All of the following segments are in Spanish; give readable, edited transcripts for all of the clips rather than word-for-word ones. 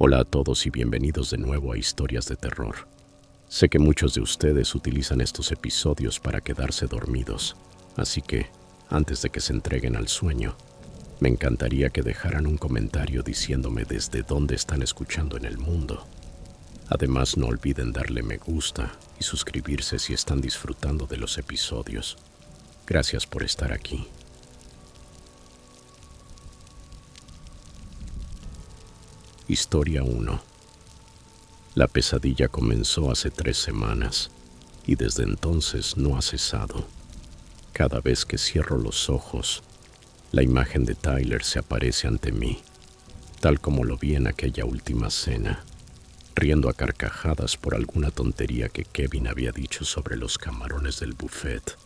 Hola a todos y bienvenidos de nuevo a Historias de Terror. Sé que muchos de ustedes utilizan estos episodios para quedarse dormidos, así que, antes de que se entreguen al sueño, me encantaría que dejaran un comentario diciéndome desde dónde están escuchando en el mundo. Además, no olviden darle me gusta y suscribirse si están disfrutando de los episodios. Gracias por estar aquí. Historia 1. La pesadilla comenzó hace 3 semanas y desde entonces no ha cesado. Cada vez que cierro los ojos, la imagen de Tyler se aparece ante mí, tal como lo vi en aquella última cena, riendo a carcajadas por alguna tontería que Kevin había dicho sobre los camarones del buffet.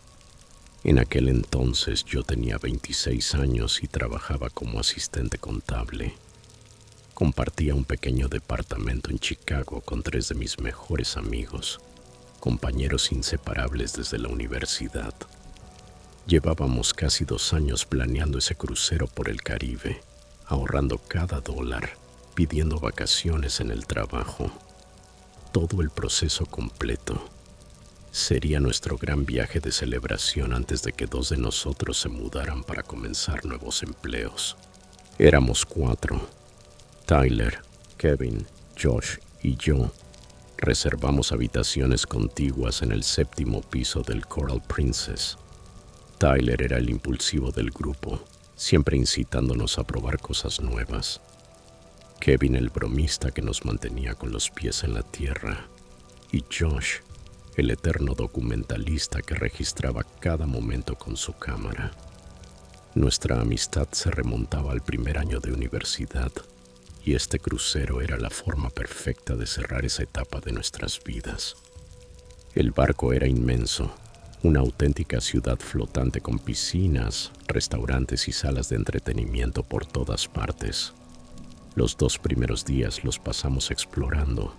En aquel entonces yo tenía 26 años y trabajaba como asistente contable. Compartía un pequeño departamento en Chicago con 3 de mis mejores amigos, compañeros inseparables desde la universidad. Llevábamos casi 2 años planeando ese crucero por el Caribe, ahorrando cada dólar, pidiendo vacaciones en el trabajo. Todo el proceso completo. Sería nuestro gran viaje de celebración antes de que 2 de nosotros se mudaran para comenzar nuevos empleos. Éramos 4. Tyler, Kevin, Josh y yo reservamos habitaciones contiguas en el 7º piso del Coral Princess. Tyler era el impulsivo del grupo, siempre incitándonos a probar cosas nuevas. Kevin el bromista que nos mantenía con los pies en la tierra. Y Josh, el eterno documentalista que registraba cada momento con su cámara. Nuestra amistad se remontaba al primer año de universidad. Y este crucero era la forma perfecta de cerrar esa etapa de nuestras vidas. El barco era inmenso, una auténtica ciudad flotante con piscinas, restaurantes y salas de entretenimiento por todas partes. Los 2 primeros días los pasamos explorando,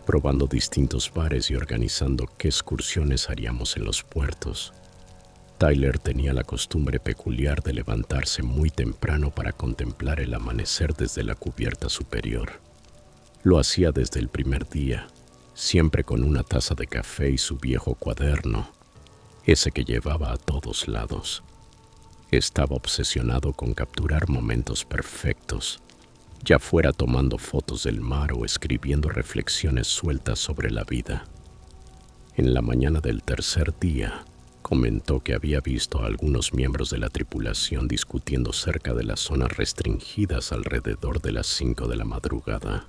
probando distintos bares y organizando qué excursiones haríamos en los puertos. Tyler tenía la costumbre peculiar de levantarse muy temprano para contemplar el amanecer desde la cubierta superior. Lo hacía desde el primer día, siempre con una taza de café y su viejo cuaderno, ese que llevaba a todos lados. Estaba obsesionado con capturar momentos perfectos, ya fuera tomando fotos del mar o escribiendo reflexiones sueltas sobre la vida. En la mañana del tercer día, comentó que había visto a algunos miembros de la tripulación discutiendo cerca de las zonas restringidas alrededor de las 5 de la madrugada.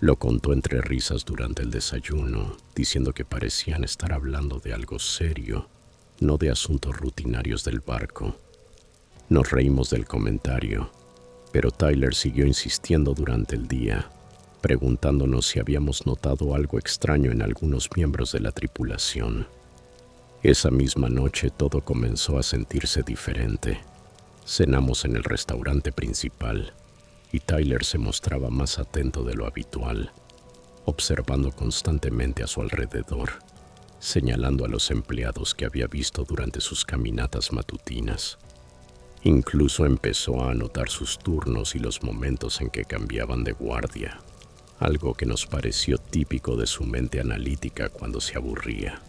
Lo contó entre risas durante el desayuno, diciendo que parecían estar hablando de algo serio, no de asuntos rutinarios del barco. Nos reímos del comentario, pero Tyler siguió insistiendo durante el día, preguntándonos si habíamos notado algo extraño en algunos miembros de la tripulación. Esa misma noche todo comenzó a sentirse diferente. Cenamos en el restaurante principal y Tyler se mostraba más atento de lo habitual, observando constantemente a su alrededor, señalando a los empleados que había visto durante sus caminatas matutinas. Incluso empezó a anotar sus turnos y los momentos en que cambiaban de guardia, algo que nos pareció típico de su mente analítica cuando se aburría.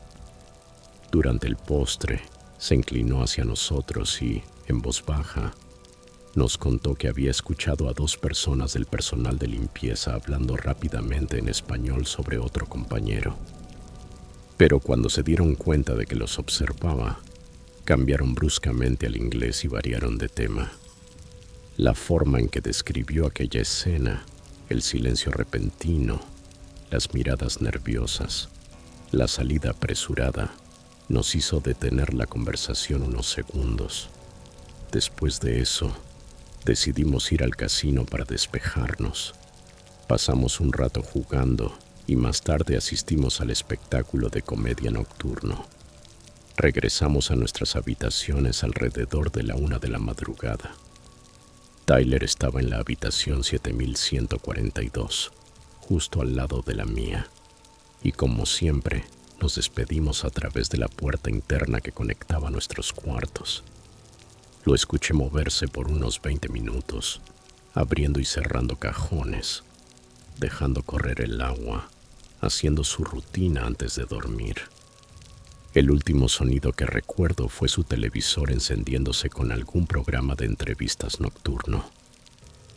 Durante el postre, se inclinó hacia nosotros y, en voz baja, nos contó que había escuchado a 2 personas del personal de limpieza hablando rápidamente en español sobre otro compañero. Pero cuando se dieron cuenta de que los observaba, cambiaron bruscamente al inglés y variaron de tema. La forma en que describió aquella escena, el silencio repentino, las miradas nerviosas, la salida apresurada, nos hizo detener la conversación unos segundos. Después de eso, decidimos ir al casino para despejarnos. Pasamos un rato jugando y más tarde asistimos al espectáculo de comedia nocturno. Regresamos a nuestras habitaciones alrededor de la 1 de la madrugada. Tyler estaba en la habitación 7142, justo al lado de la mía, y como siempre, nos despedimos a través de la puerta interna que conectaba nuestros cuartos. Lo escuché moverse por unos 20 minutos, abriendo y cerrando cajones, dejando correr el agua, haciendo su rutina antes de dormir. El último sonido que recuerdo fue su televisor encendiéndose con algún programa de entrevistas nocturno.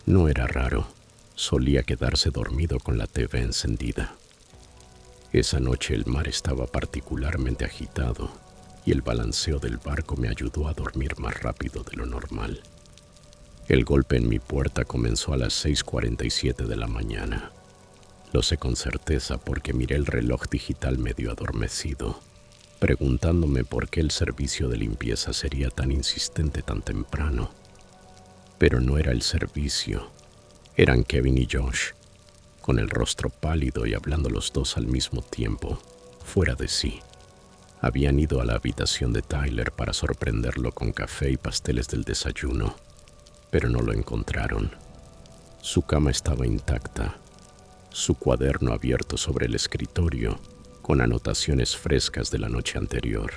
No era raro, solía quedarse dormido con la TV encendida. Esa noche el mar estaba particularmente agitado y el balanceo del barco me ayudó a dormir más rápido de lo normal. El golpe en mi puerta comenzó a las 6:47 de la mañana. Lo sé con certeza porque miré el reloj digital medio adormecido, preguntándome por qué el servicio de limpieza sería tan insistente tan temprano. Pero no era el servicio, eran Kevin y Josh, con el rostro pálido y hablando los dos al mismo tiempo, fuera de sí. Habían ido a la habitación de Tyler para sorprenderlo con café y pasteles del desayuno, pero no lo encontraron. Su cama estaba intacta, su cuaderno abierto sobre el escritorio, con anotaciones frescas de la noche anterior.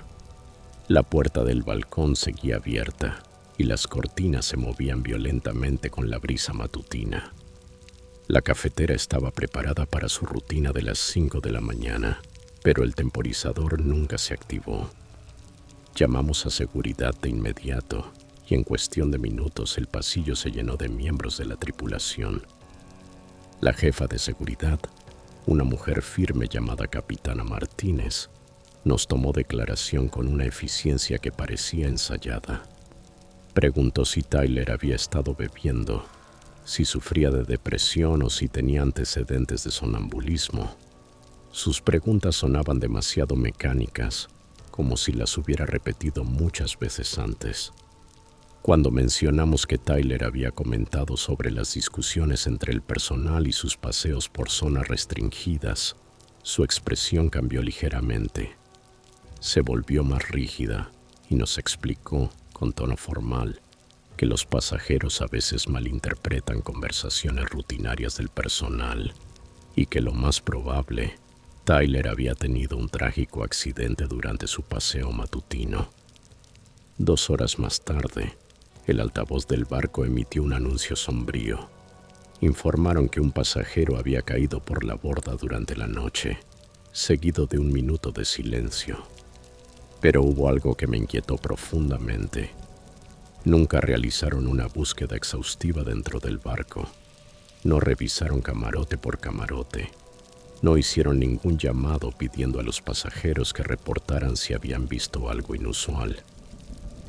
La puerta del balcón seguía abierta y las cortinas se movían violentamente con la brisa matutina. La cafetera estaba preparada para su rutina de las 5 de la mañana, pero el temporizador nunca se activó. Llamamos a seguridad de inmediato y en cuestión de minutos el pasillo se llenó de miembros de la tripulación. La jefa de seguridad, una mujer firme llamada Capitana Martínez, nos tomó declaración con una eficiencia que parecía ensayada. Preguntó si Tyler había estado bebiendo, si sufría de depresión o si tenía antecedentes de sonambulismo. Sus preguntas sonaban demasiado mecánicas, como si las hubiera repetido muchas veces antes. Cuando mencionamos que Tyler había comentado sobre las discusiones entre el personal y sus paseos por zonas restringidas, su expresión cambió ligeramente. Se volvió más rígida y nos explicó, con tono formal, que los pasajeros a veces malinterpretan conversaciones rutinarias del personal y que lo más probable, Tyler había tenido un trágico accidente durante su paseo matutino. 2 horas más tarde, el altavoz del barco emitió un anuncio sombrío. Informaron que un pasajero había caído por la borda durante la noche, seguido de 1 minuto de silencio. Pero hubo algo que me inquietó profundamente. Nunca realizaron una búsqueda exhaustiva dentro del barco. No revisaron camarote por camarote. No hicieron ningún llamado pidiendo a los pasajeros que reportaran si habían visto algo inusual.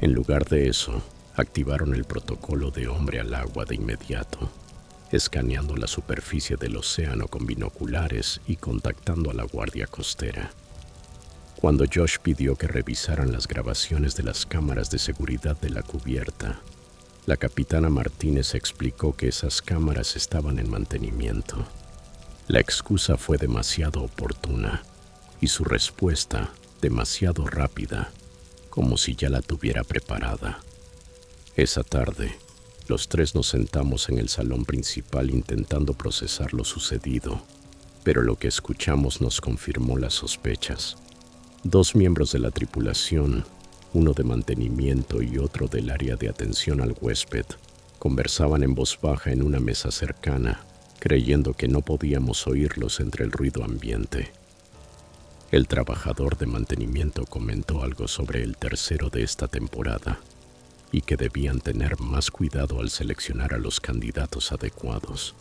En lugar de eso, activaron el protocolo de hombre al agua de inmediato, escaneando la superficie del océano con binoculares y contactando a la guardia costera. Cuando Josh pidió que revisaran las grabaciones de las cámaras de seguridad de la cubierta, la capitana Martínez explicó que esas cámaras estaban en mantenimiento. La excusa fue demasiado oportuna y su respuesta demasiado rápida, como si ya la tuviera preparada. Esa tarde, los 3 nos sentamos en el salón principal intentando procesar lo sucedido, pero lo que escuchamos nos confirmó las sospechas. 2 miembros de la tripulación, uno de mantenimiento y otro del área de atención al huésped, conversaban en voz baja en una mesa cercana, creyendo que no podíamos oírlos entre el ruido ambiente. El trabajador de mantenimiento comentó algo sobre el tercero de esta temporada y que debían tener más cuidado al seleccionar a los candidatos adecuados.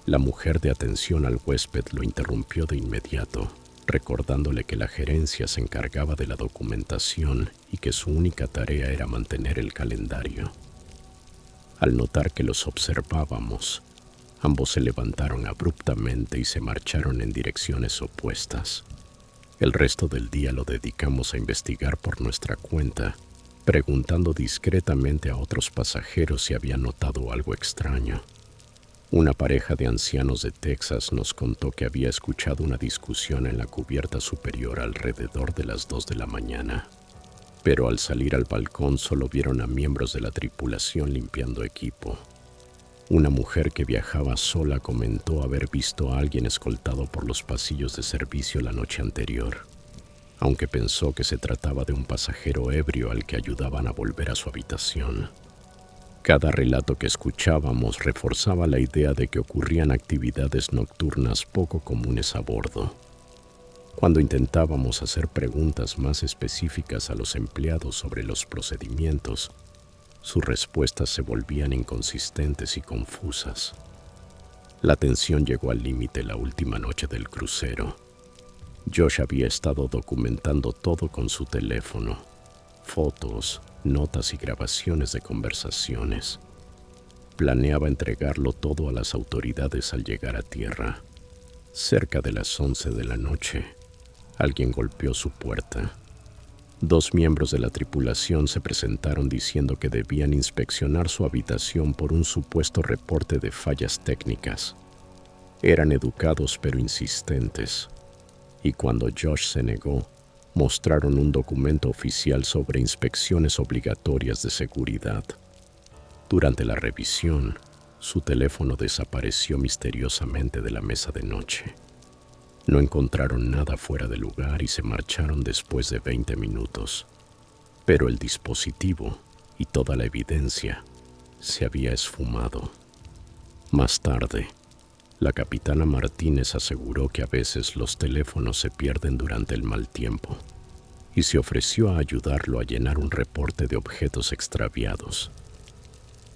La mujer de atención al huésped lo interrumpió de inmediato, recordándole que la gerencia se encargaba de la documentación y que su única tarea era mantener el calendario. Al notar que los observábamos, ambos se levantaron abruptamente y se marcharon en direcciones opuestas. El resto del día lo dedicamos a investigar por nuestra cuenta, preguntando discretamente a otros pasajeros si habían notado algo extraño. Una pareja de ancianos de Texas nos contó que había escuchado una discusión en la cubierta superior alrededor de las 2 de la mañana, pero al salir al balcón solo vieron a miembros de la tripulación limpiando equipo. Una mujer que viajaba sola comentó haber visto a alguien escoltado por los pasillos de servicio la noche anterior, aunque pensó que se trataba de un pasajero ebrio al que ayudaban a volver a su habitación. Cada relato que escuchábamos reforzaba la idea de que ocurrían actividades nocturnas poco comunes a bordo. Cuando intentábamos hacer preguntas más específicas a los empleados sobre los procedimientos, sus respuestas se volvían inconsistentes y confusas. La tensión llegó al límite la última noche del crucero. Josh había estado documentando todo con su teléfono: fotos, notas y grabaciones de conversaciones. Planeaba entregarlo todo a las autoridades al llegar a tierra. Cerca de las 11 de la noche, alguien golpeó su puerta. 2 miembros de la tripulación se presentaron diciendo que debían inspeccionar su habitación por un supuesto reporte de fallas técnicas. Eran educados pero insistentes, y cuando Josh se negó, mostraron un documento oficial sobre inspecciones obligatorias de seguridad. Durante la revisión, su teléfono desapareció misteriosamente de la mesa de noche. No encontraron nada fuera de lugar y se marcharon después de 20 minutos. Pero el dispositivo y toda la evidencia se había esfumado. Más tarde, la capitana Martínez aseguró que a veces los teléfonos se pierden durante el mal tiempo y se ofreció a ayudarlo a llenar un reporte de objetos extraviados.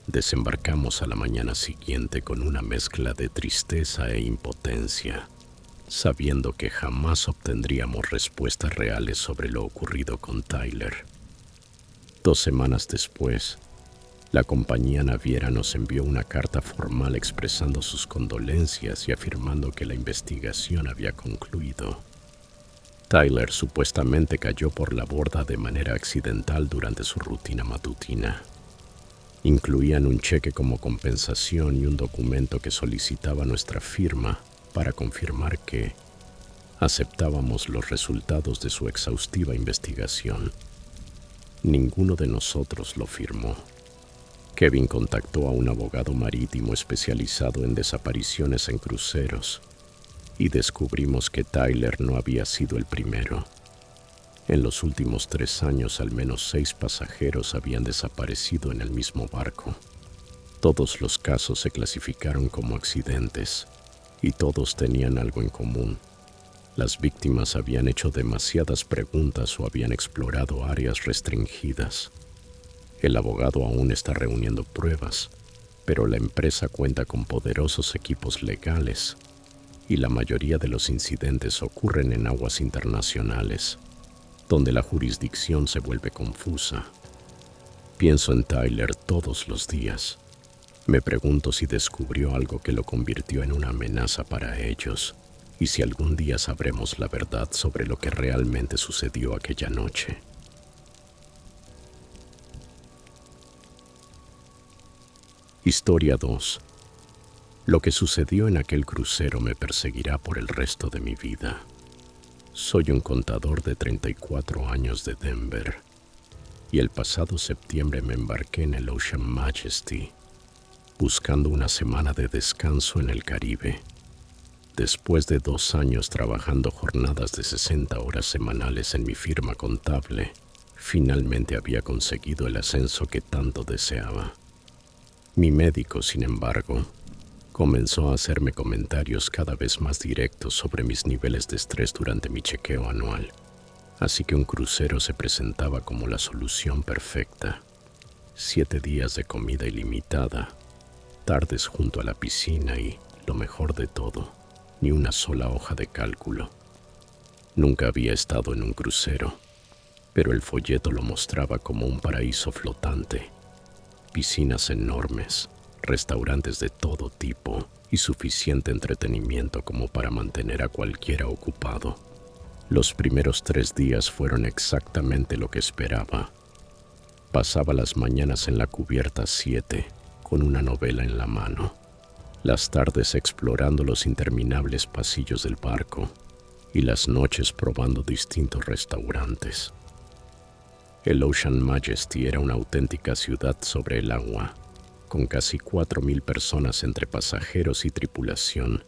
Desembarcamos a la mañana siguiente con una mezcla de tristeza e impotencia, sabiendo que jamás obtendríamos respuestas reales sobre lo ocurrido con Tyler. 2 semanas después, la compañía naviera nos envió una carta formal expresando sus condolencias y afirmando que la investigación había concluido. Tyler supuestamente cayó por la borda de manera accidental durante su rutina matutina. Incluían un cheque como compensación y un documento que solicitaba nuestra firma para confirmar que aceptábamos los resultados de su exhaustiva investigación. Ninguno de nosotros lo firmó. Kevin contactó a un abogado marítimo especializado en desapariciones en cruceros y descubrimos que Tyler no había sido el primero. En los últimos 3 años, al menos 6 pasajeros habían desaparecido en el mismo barco. Todos los casos se clasificaron como accidentes y todos tenían algo en común. Las víctimas habían hecho demasiadas preguntas o habían explorado áreas restringidas. El abogado aún está reuniendo pruebas, pero la empresa cuenta con poderosos equipos legales y la mayoría de los incidentes ocurren en aguas internacionales, donde la jurisdicción se vuelve confusa. Pienso en Tyler todos los días. Me pregunto si descubrió algo que lo convirtió en una amenaza para ellos y si algún día sabremos la verdad sobre lo que realmente sucedió aquella noche. Historia 2. Lo que sucedió en aquel crucero me perseguirá por el resto de mi vida. Soy un contador de 34 años de Denver y el pasado septiembre me embarqué en el Ocean Majesty, buscando una semana de descanso en el Caribe. Después de 2 años trabajando jornadas de 60 horas semanales en mi firma contable, finalmente había conseguido el ascenso que tanto deseaba. Mi médico, sin embargo, comenzó a hacerme comentarios cada vez más directos sobre mis niveles de estrés durante mi chequeo anual, así que un crucero se presentaba como la solución perfecta. 7 días de comida ilimitada, tardes junto a la piscina y, lo mejor de todo, ni una sola hoja de cálculo. Nunca había estado en un crucero, pero el folleto lo mostraba como un paraíso flotante. Piscinas enormes, restaurantes de todo tipo y suficiente entretenimiento como para mantener a cualquiera ocupado. Los primeros 3 días fueron exactamente lo que esperaba. Pasaba las mañanas en la cubierta 7, con una novela en la mano. Las tardes explorando los interminables pasillos del barco y las noches probando distintos restaurantes. El Ocean Majesty era una auténtica ciudad sobre el agua, con casi 4,000 personas entre pasajeros y tripulación,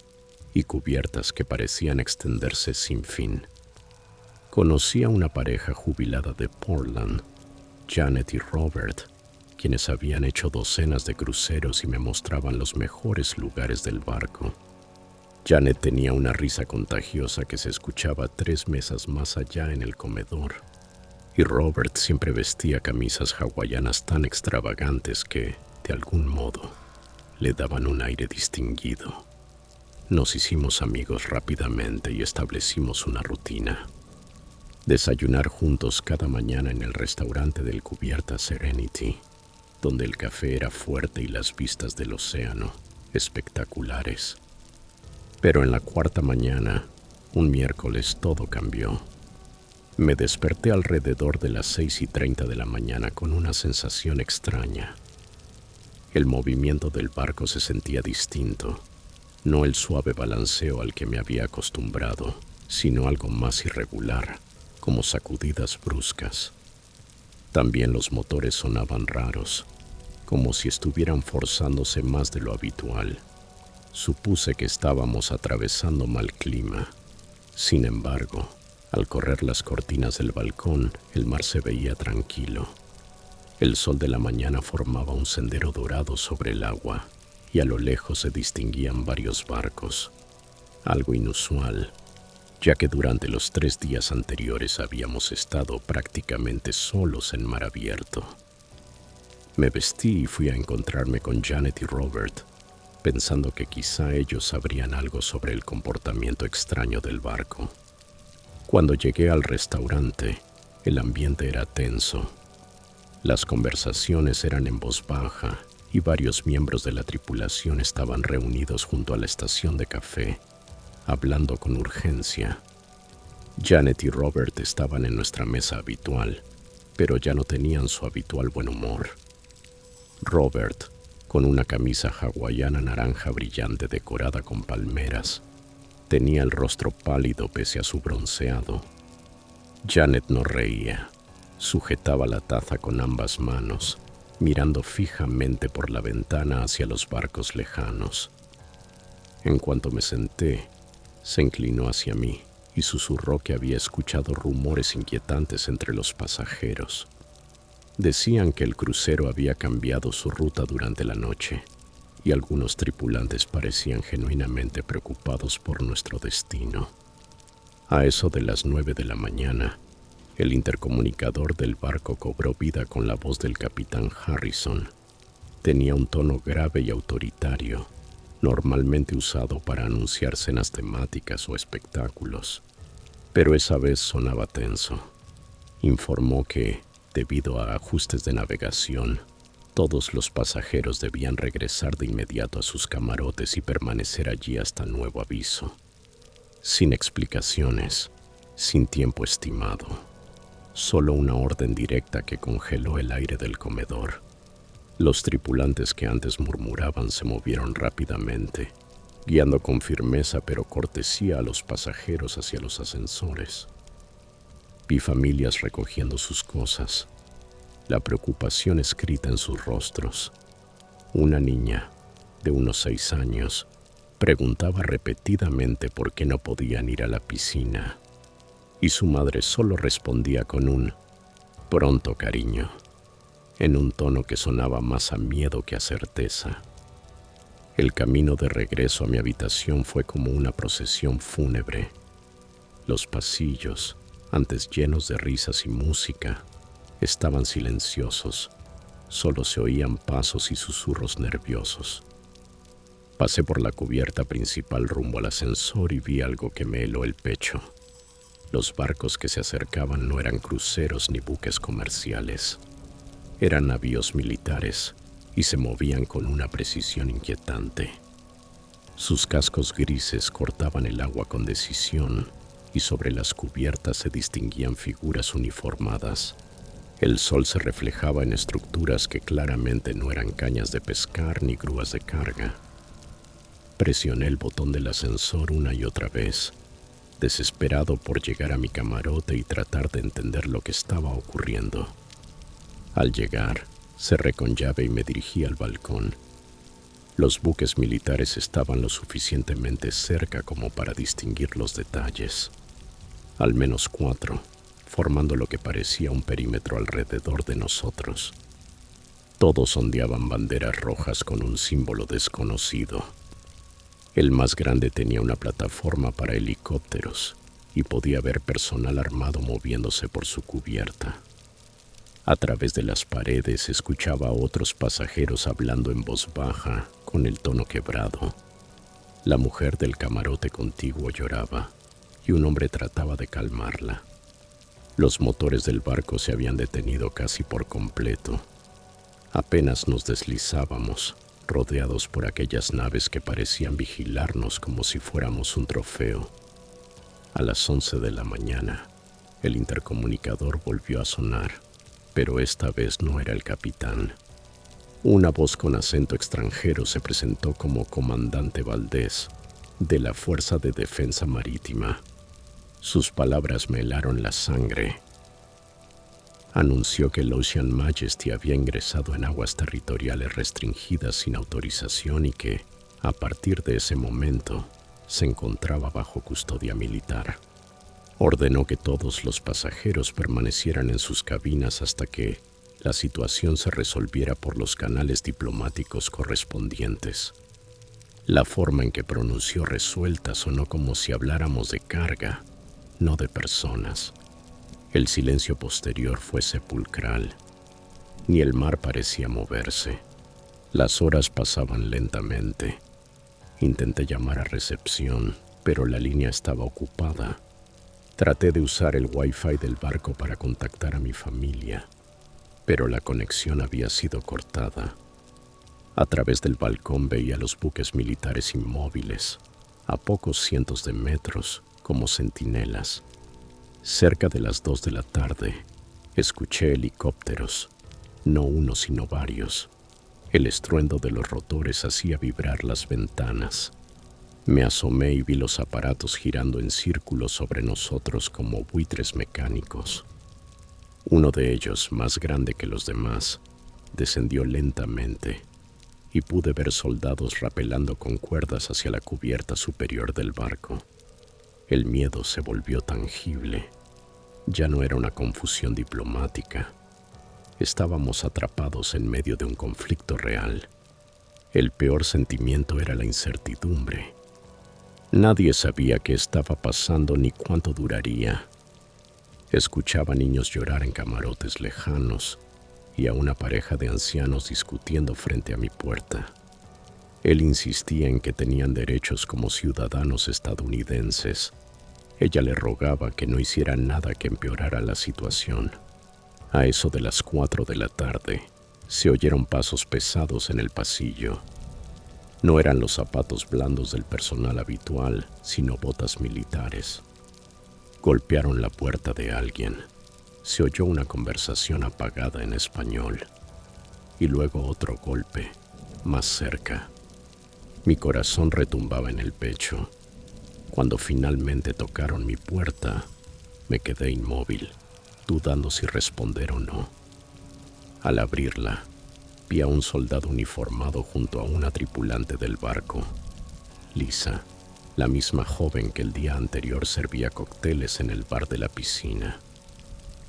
y cubiertas que parecían extenderse sin fin. Conocí a una pareja jubilada de Portland, Janet y Robert, quienes habían hecho docenas de cruceros y me mostraban los mejores lugares del barco. Janet tenía una risa contagiosa que se escuchaba 3 mesas más allá en el comedor, y Robert siempre vestía camisas hawaianas tan extravagantes que, de algún modo, le daban un aire distinguido. Nos hicimos amigos rápidamente y establecimos una rutina. Desayunar juntos cada mañana en el restaurante del Cubierta Serenity, donde el café era fuerte y las vistas del océano espectaculares. Pero en la cuarta mañana, un miércoles, todo cambió. Me desperté alrededor de las 6:30 de la mañana con una sensación extraña. El movimiento del barco se sentía distinto, no el suave balanceo al que me había acostumbrado, sino algo más irregular, como sacudidas bruscas. También los motores sonaban raros, como si estuvieran forzándose más de lo habitual. Supuse que estábamos atravesando mal clima. Sin embargo, al correr las cortinas del balcón, el mar se veía tranquilo. El sol de la mañana formaba un sendero dorado sobre el agua, y a lo lejos se distinguían varios barcos. Algo inusual, ya que durante los 3 días anteriores habíamos estado prácticamente solos en mar abierto. Me vestí y fui a encontrarme con Janet y Robert, pensando que quizá ellos sabrían algo sobre el comportamiento extraño del barco. Cuando llegué al restaurante, el ambiente era tenso. Las conversaciones eran en voz baja y varios miembros de la tripulación estaban reunidos junto a la estación de café, hablando con urgencia. Janet y Robert estaban en nuestra mesa habitual, pero ya no tenían su habitual buen humor. Robert, con una camisa hawaiana naranja brillante decorada con palmeras, tenía el rostro pálido pese a su bronceado. Janet no reía, sujetaba la taza con ambas manos, mirando fijamente por la ventana hacia los barcos lejanos. En cuanto me senté, se inclinó hacia mí y susurró que había escuchado rumores inquietantes entre los pasajeros. Decían que el crucero había cambiado su ruta durante la noche y algunos tripulantes parecían genuinamente preocupados por nuestro destino. A eso de las 9 de la mañana, el intercomunicador del barco cobró vida con la voz del capitán Harrison. Tenía un tono grave y autoritario, normalmente usado para anunciar cenas temáticas o espectáculos, pero esa vez sonaba tenso. Informó que, debido a ajustes de navegación, todos los pasajeros debían regresar de inmediato a sus camarotes y permanecer allí hasta nuevo aviso. Sin explicaciones, sin tiempo estimado. Solo una orden directa que congeló el aire del comedor. Los tripulantes que antes murmuraban se movieron rápidamente, guiando con firmeza pero cortesía a los pasajeros hacia los ascensores. Vi familias recogiendo sus cosas, la preocupación escrita en sus rostros. Una niña, de unos 6 años, preguntaba repetidamente por qué no podían ir a la piscina, y su madre solo respondía con un «pronto, cariño», en un tono que sonaba más a miedo que a certeza. El camino de regreso a mi habitación fue como una procesión fúnebre. Los pasillos, antes llenos de risas y música, estaban silenciosos. Solo se oían pasos y susurros nerviosos. Pasé por la cubierta principal rumbo al ascensor y vi algo que me heló el pecho. Los barcos que se acercaban no eran cruceros ni buques comerciales. Eran navíos militares y se movían con una precisión inquietante. Sus cascos grises cortaban el agua con decisión y sobre las cubiertas se distinguían figuras uniformadas. El sol se reflejaba en estructuras que claramente no eran cañas de pescar ni grúas de carga. Presioné el botón del ascensor una y otra vez, desesperado por llegar a mi camarote y tratar de entender lo que estaba ocurriendo. Al llegar, cerré con llave y me dirigí al balcón. Los buques militares estaban lo suficientemente cerca como para distinguir los detalles. Al menos 4, formando lo que parecía un perímetro alrededor de nosotros. Todos ondeaban banderas rojas con un símbolo desconocido. El más grande tenía una plataforma para helicópteros y podía ver personal armado moviéndose por su cubierta. A través de las paredes escuchaba a otros pasajeros hablando en voz baja, con el tono quebrado. La mujer del camarote contiguo lloraba y un hombre trataba de calmarla. Los motores del barco se habían detenido casi por completo. Apenas nos deslizábamos, rodeados por aquellas naves que parecían vigilarnos como si fuéramos un trofeo. A las 11 de la mañana, el intercomunicador volvió a sonar, pero esta vez no era el capitán. Una voz con acento extranjero se presentó como comandante Valdés, de la Fuerza de Defensa Marítima. Sus palabras me helaron la sangre. Anunció que el Ocean Majesty había ingresado en aguas territoriales restringidas sin autorización y que, a partir de ese momento, se encontraba bajo custodia militar. Ordenó que todos los pasajeros permanecieran en sus cabinas hasta que la situación se resolviera por los canales diplomáticos correspondientes. La forma en que pronunció resuelta sonó como si habláramos de carga, no de personas. El silencio posterior fue sepulcral. Ni el mar parecía moverse. Las horas pasaban lentamente. Intenté llamar a recepción, pero la línea estaba ocupada. Traté de usar el Wi-Fi del barco para contactar a mi familia, pero la conexión había sido cortada. A través del balcón veía los buques militares inmóviles, a pocos cientos de metros, como centinelas. Cerca de las 2 de la tarde, escuché helicópteros, no uno sino varios. El estruendo de los rotores hacía vibrar las ventanas. Me asomé y vi los aparatos girando en círculos sobre nosotros como buitres mecánicos. Uno de ellos, más grande que los demás, descendió lentamente y pude ver soldados rapelando con cuerdas hacia la cubierta superior del barco. El miedo se volvió tangible. Ya no era una confusión diplomática. Estábamos atrapados en medio de un conflicto real. El peor sentimiento era la incertidumbre. Nadie sabía qué estaba pasando ni cuánto duraría. Escuchaba niños llorar en camarotes lejanos y a una pareja de ancianos discutiendo frente a mi puerta. Él insistía en que tenían derechos como ciudadanos estadounidenses. Ella le rogaba que no hiciera nada que empeorara la situación. A eso de las 4 de la tarde, se oyeron pasos pesados en el pasillo. No eran los zapatos blandos del personal habitual, sino botas militares. Golpearon la puerta de alguien. Se oyó una conversación apagada en español. Y luego otro golpe, más cerca. Mi corazón retumbaba en el pecho. Cuando finalmente tocaron mi puerta, me quedé inmóvil, dudando si responder o no. Al abrirla, vi a un soldado uniformado junto a una tripulante del barco. Lisa, la misma joven que el día anterior servía cócteles en el bar de la piscina.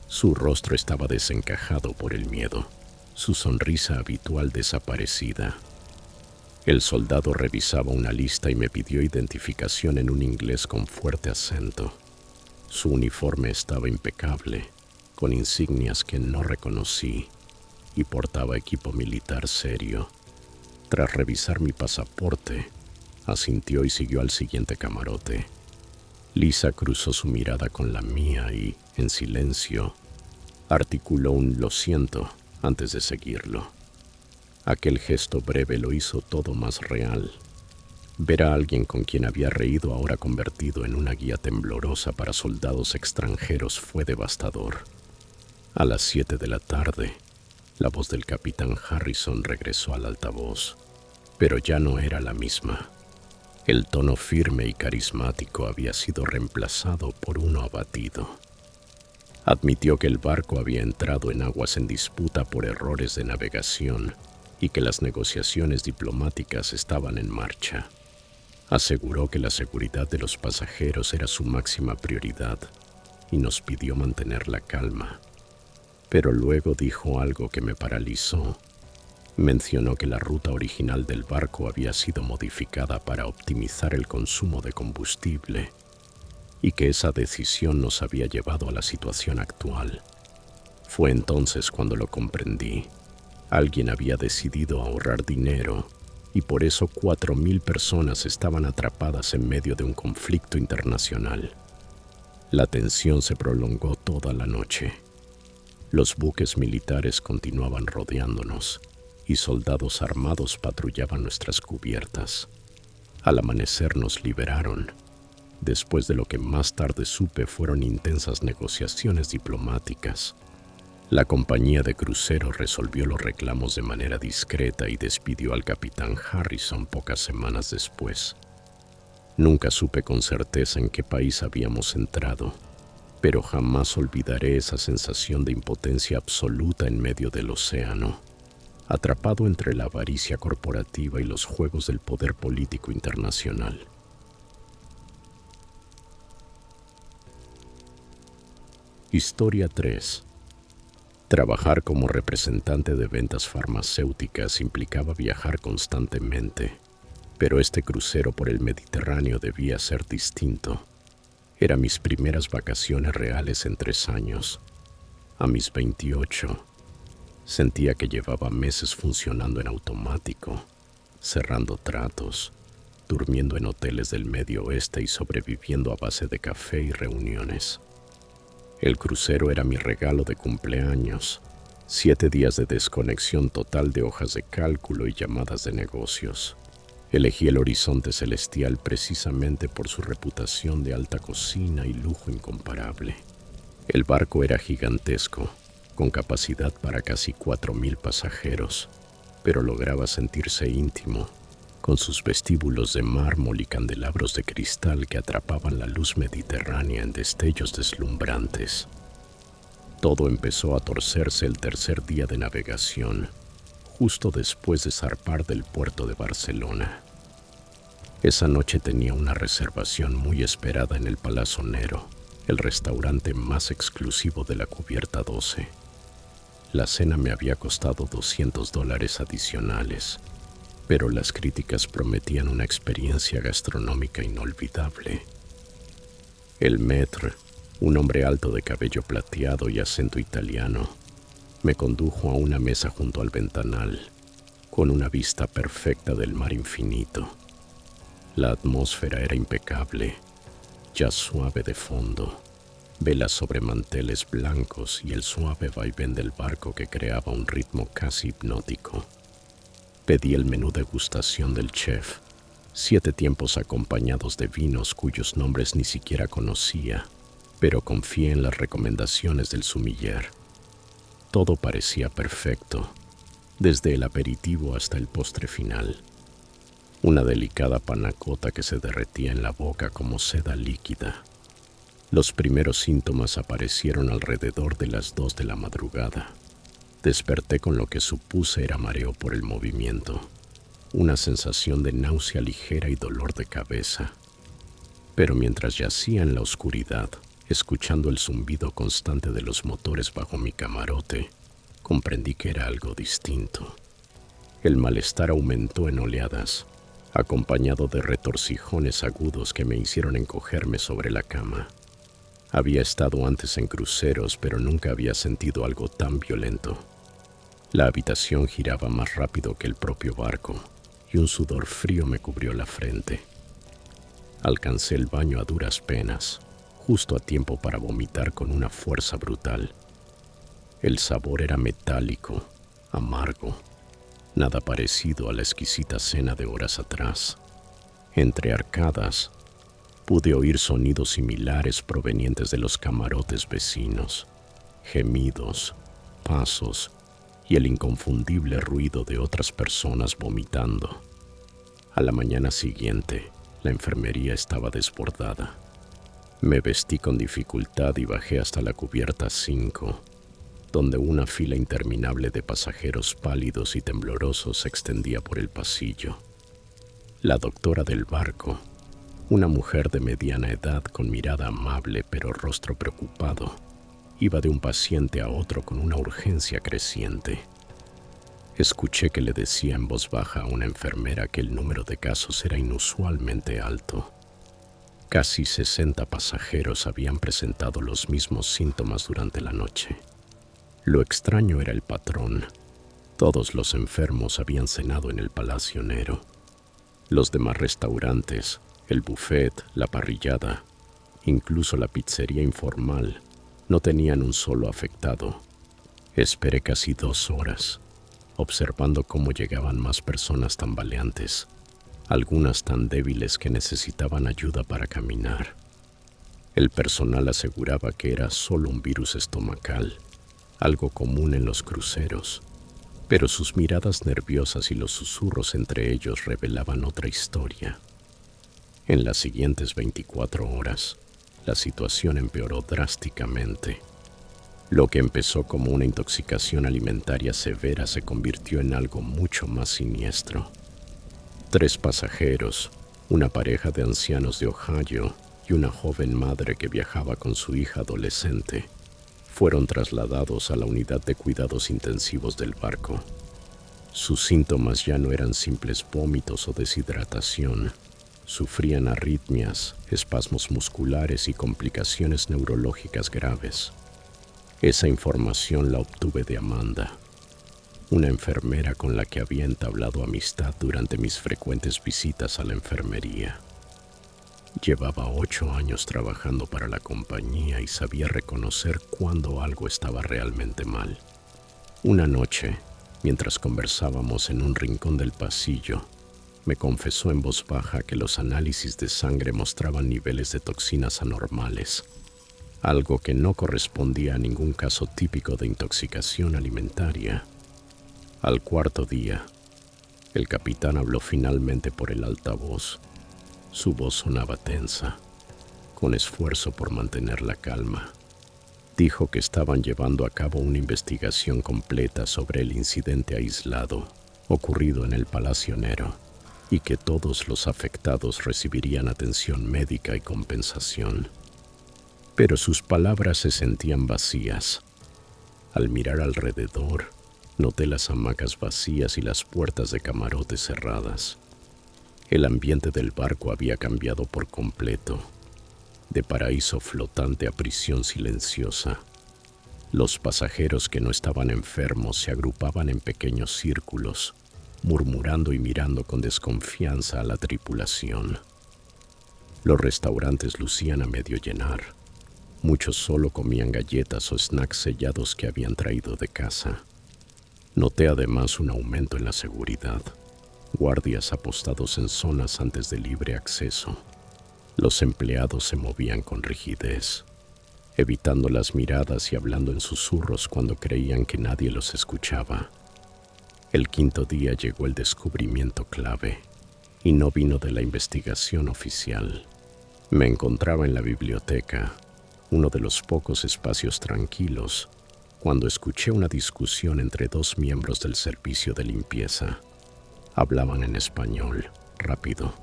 Su rostro estaba desencajado por el miedo, su sonrisa habitual desaparecida. El soldado revisaba una lista y me pidió identificación en un inglés con fuerte acento. Su uniforme estaba impecable, con insignias que no reconocí, y portaba equipo militar serio. Tras revisar mi pasaporte, asintió y siguió al siguiente camarote. Lisa cruzó su mirada con la mía y, en silencio, articuló un "lo siento" antes de seguirlo. Aquel gesto breve lo hizo todo más real. Ver a alguien con quien había reído ahora convertido en una guía temblorosa para soldados extranjeros fue devastador. A las 7 de la tarde, la voz del capitán Harrison regresó al altavoz, pero ya no era la misma. El tono firme y carismático había sido reemplazado por uno abatido. Admitió que el barco había entrado en aguas en disputa por errores de navegación y que las negociaciones diplomáticas estaban en marcha. Aseguró que la seguridad de los pasajeros era su máxima prioridad y nos pidió mantener la calma. Pero luego dijo algo que me paralizó. Mencionó que la ruta original del barco había sido modificada para optimizar el consumo de combustible y que esa decisión nos había llevado a la situación actual. Fue entonces cuando lo comprendí. Alguien había decidido ahorrar dinero y por eso 4.000 personas estaban atrapadas en medio de un conflicto internacional. La tensión se prolongó toda la noche. Los buques militares continuaban rodeándonos y soldados armados patrullaban nuestras cubiertas. Al amanecer nos liberaron, después de lo que más tarde supe fueron intensas negociaciones diplomáticas. La compañía de crucero resolvió los reclamos de manera discreta y despidió al capitán Harrison pocas semanas después. Nunca supe con certeza en qué país habíamos entrado, pero jamás olvidaré esa sensación de impotencia absoluta en medio del océano, atrapado entre la avaricia corporativa y los juegos del poder político internacional. Historia 3. Trabajar como representante de ventas farmacéuticas implicaba viajar constantemente, pero este crucero por el Mediterráneo debía ser distinto. Eran mis primeras vacaciones reales en 3 años. A mis 28, sentía que llevaba meses funcionando en automático, cerrando tratos, durmiendo en hoteles del Medio Oeste y sobreviviendo a base de café y reuniones. El crucero era mi regalo de cumpleaños, 7 días de desconexión total de hojas de cálculo y llamadas de negocios. Elegí el Horizonte Celestial precisamente por su reputación de alta cocina y lujo incomparable. El barco era gigantesco, con capacidad para casi 4.000 pasajeros, pero lograba sentirse íntimo, con sus vestíbulos de mármol y candelabros de cristal que atrapaban la luz mediterránea en destellos deslumbrantes. Todo empezó a torcerse el tercer día de navegación, justo después de zarpar del puerto de Barcelona. Esa noche tenía una reservación muy esperada en el Palazzo Nero, el restaurante más exclusivo de la cubierta 12. La cena me había costado $200 adicionales, pero las críticas prometían una experiencia gastronómica inolvidable. El maître, un hombre alto de cabello plateado y acento italiano, me condujo a una mesa junto al ventanal, con una vista perfecta del mar infinito. La atmósfera era impecable, jazz suave de fondo, velas sobre manteles blancos y el suave vaivén del barco que creaba un ritmo casi hipnótico. Pedí el menú degustación del chef, 7 tiempos acompañados de vinos cuyos nombres ni siquiera conocía, pero confié en las recomendaciones del sommelier. Todo parecía perfecto, desde el aperitivo hasta el postre final. Una delicada panna cotta que se derretía en la boca como seda líquida. Los primeros síntomas aparecieron alrededor de las 2 de la madrugada. Desperté con lo que supuse era mareo por el movimiento, una sensación de náusea ligera y dolor de cabeza. Pero mientras yacía en la oscuridad, escuchando el zumbido constante de los motores bajo mi camarote, comprendí que era algo distinto. El malestar aumentó en oleadas, acompañado de retorcijones agudos que me hicieron encogerme sobre la cama. Había estado antes en cruceros, pero nunca había sentido algo tan violento. La habitación giraba más rápido que el propio barco, y un sudor frío me cubrió la frente. Alcancé el baño a duras penas, justo a tiempo para vomitar con una fuerza brutal. El sabor era metálico, amargo, nada parecido a la exquisita cena de horas atrás. Entre arcadas, pude oír sonidos similares provenientes de los camarotes vecinos, gemidos, pasos y el inconfundible ruido de otras personas vomitando. A la mañana siguiente, la enfermería estaba desbordada. Me vestí con dificultad y bajé hasta la cubierta 5, donde una fila interminable de pasajeros pálidos y temblorosos se extendía por el pasillo. La doctora del barco, una mujer de mediana edad con mirada amable pero rostro preocupado, iba de un paciente a otro con una urgencia creciente. Escuché que le decía en voz baja a una enfermera que el número de casos era inusualmente alto. Casi 60 pasajeros habían presentado los mismos síntomas durante la noche. Lo extraño era el patrón. Todos los enfermos habían cenado en el Palacio Nero. Los demás restaurantes, el buffet, la parrillada, incluso la pizzería informal, no tenían un solo afectado. Esperé casi 2 horas, observando cómo llegaban más personas tambaleantes, algunas tan débiles que necesitaban ayuda para caminar. El personal aseguraba que era solo un virus estomacal, algo común en los cruceros, pero sus miradas nerviosas y los susurros entre ellos revelaban otra historia. En las siguientes 24 horas, la situación empeoró drásticamente. Lo que empezó como una intoxicación alimentaria severa se convirtió en algo mucho más siniestro. 3 pasajeros, una pareja de ancianos de Ohio y una joven madre que viajaba con su hija adolescente, fueron trasladados a la unidad de cuidados intensivos del barco. Sus síntomas ya no eran simples vómitos o deshidratación. Sufrían arritmias, espasmos musculares y complicaciones neurológicas graves. Esa información la obtuve de Amanda, una enfermera con la que había entablado amistad durante mis frecuentes visitas a la enfermería. Llevaba 8 años trabajando para la compañía y sabía reconocer cuando algo estaba realmente mal. Una noche, mientras conversábamos en un rincón del pasillo, me confesó en voz baja que los análisis de sangre mostraban niveles de toxinas anormales, algo que no correspondía a ningún caso típico de intoxicación alimentaria. Al 4.º día, el capitán habló finalmente por el altavoz. Su voz sonaba tensa, con esfuerzo por mantener la calma. Dijo que estaban llevando a cabo una investigación completa sobre el incidente aislado ocurrido en el Palacio Nero y que todos los afectados recibirían atención médica y compensación. Pero sus palabras se sentían vacías. Al mirar alrededor, noté las hamacas vacías y las puertas de camarote cerradas. El ambiente del barco había cambiado por completo, de paraíso flotante a prisión silenciosa. Los pasajeros que no estaban enfermos se agrupaban en pequeños círculos, murmurando y mirando con desconfianza a la tripulación. Los restaurantes lucían a medio llenar. Muchos solo comían galletas o snacks sellados que habían traído de casa. Noté además un aumento en la seguridad. Guardias apostados en zonas antes de libre acceso. Los empleados se movían con rigidez, evitando las miradas y hablando en susurros cuando creían que nadie los escuchaba. El 5.º día llegó el descubrimiento clave, y no vino de la investigación oficial. Me encontraba en la biblioteca, uno de los pocos espacios tranquilos, cuando escuché una discusión entre 2 miembros del servicio de limpieza. Hablaban en español, rápido,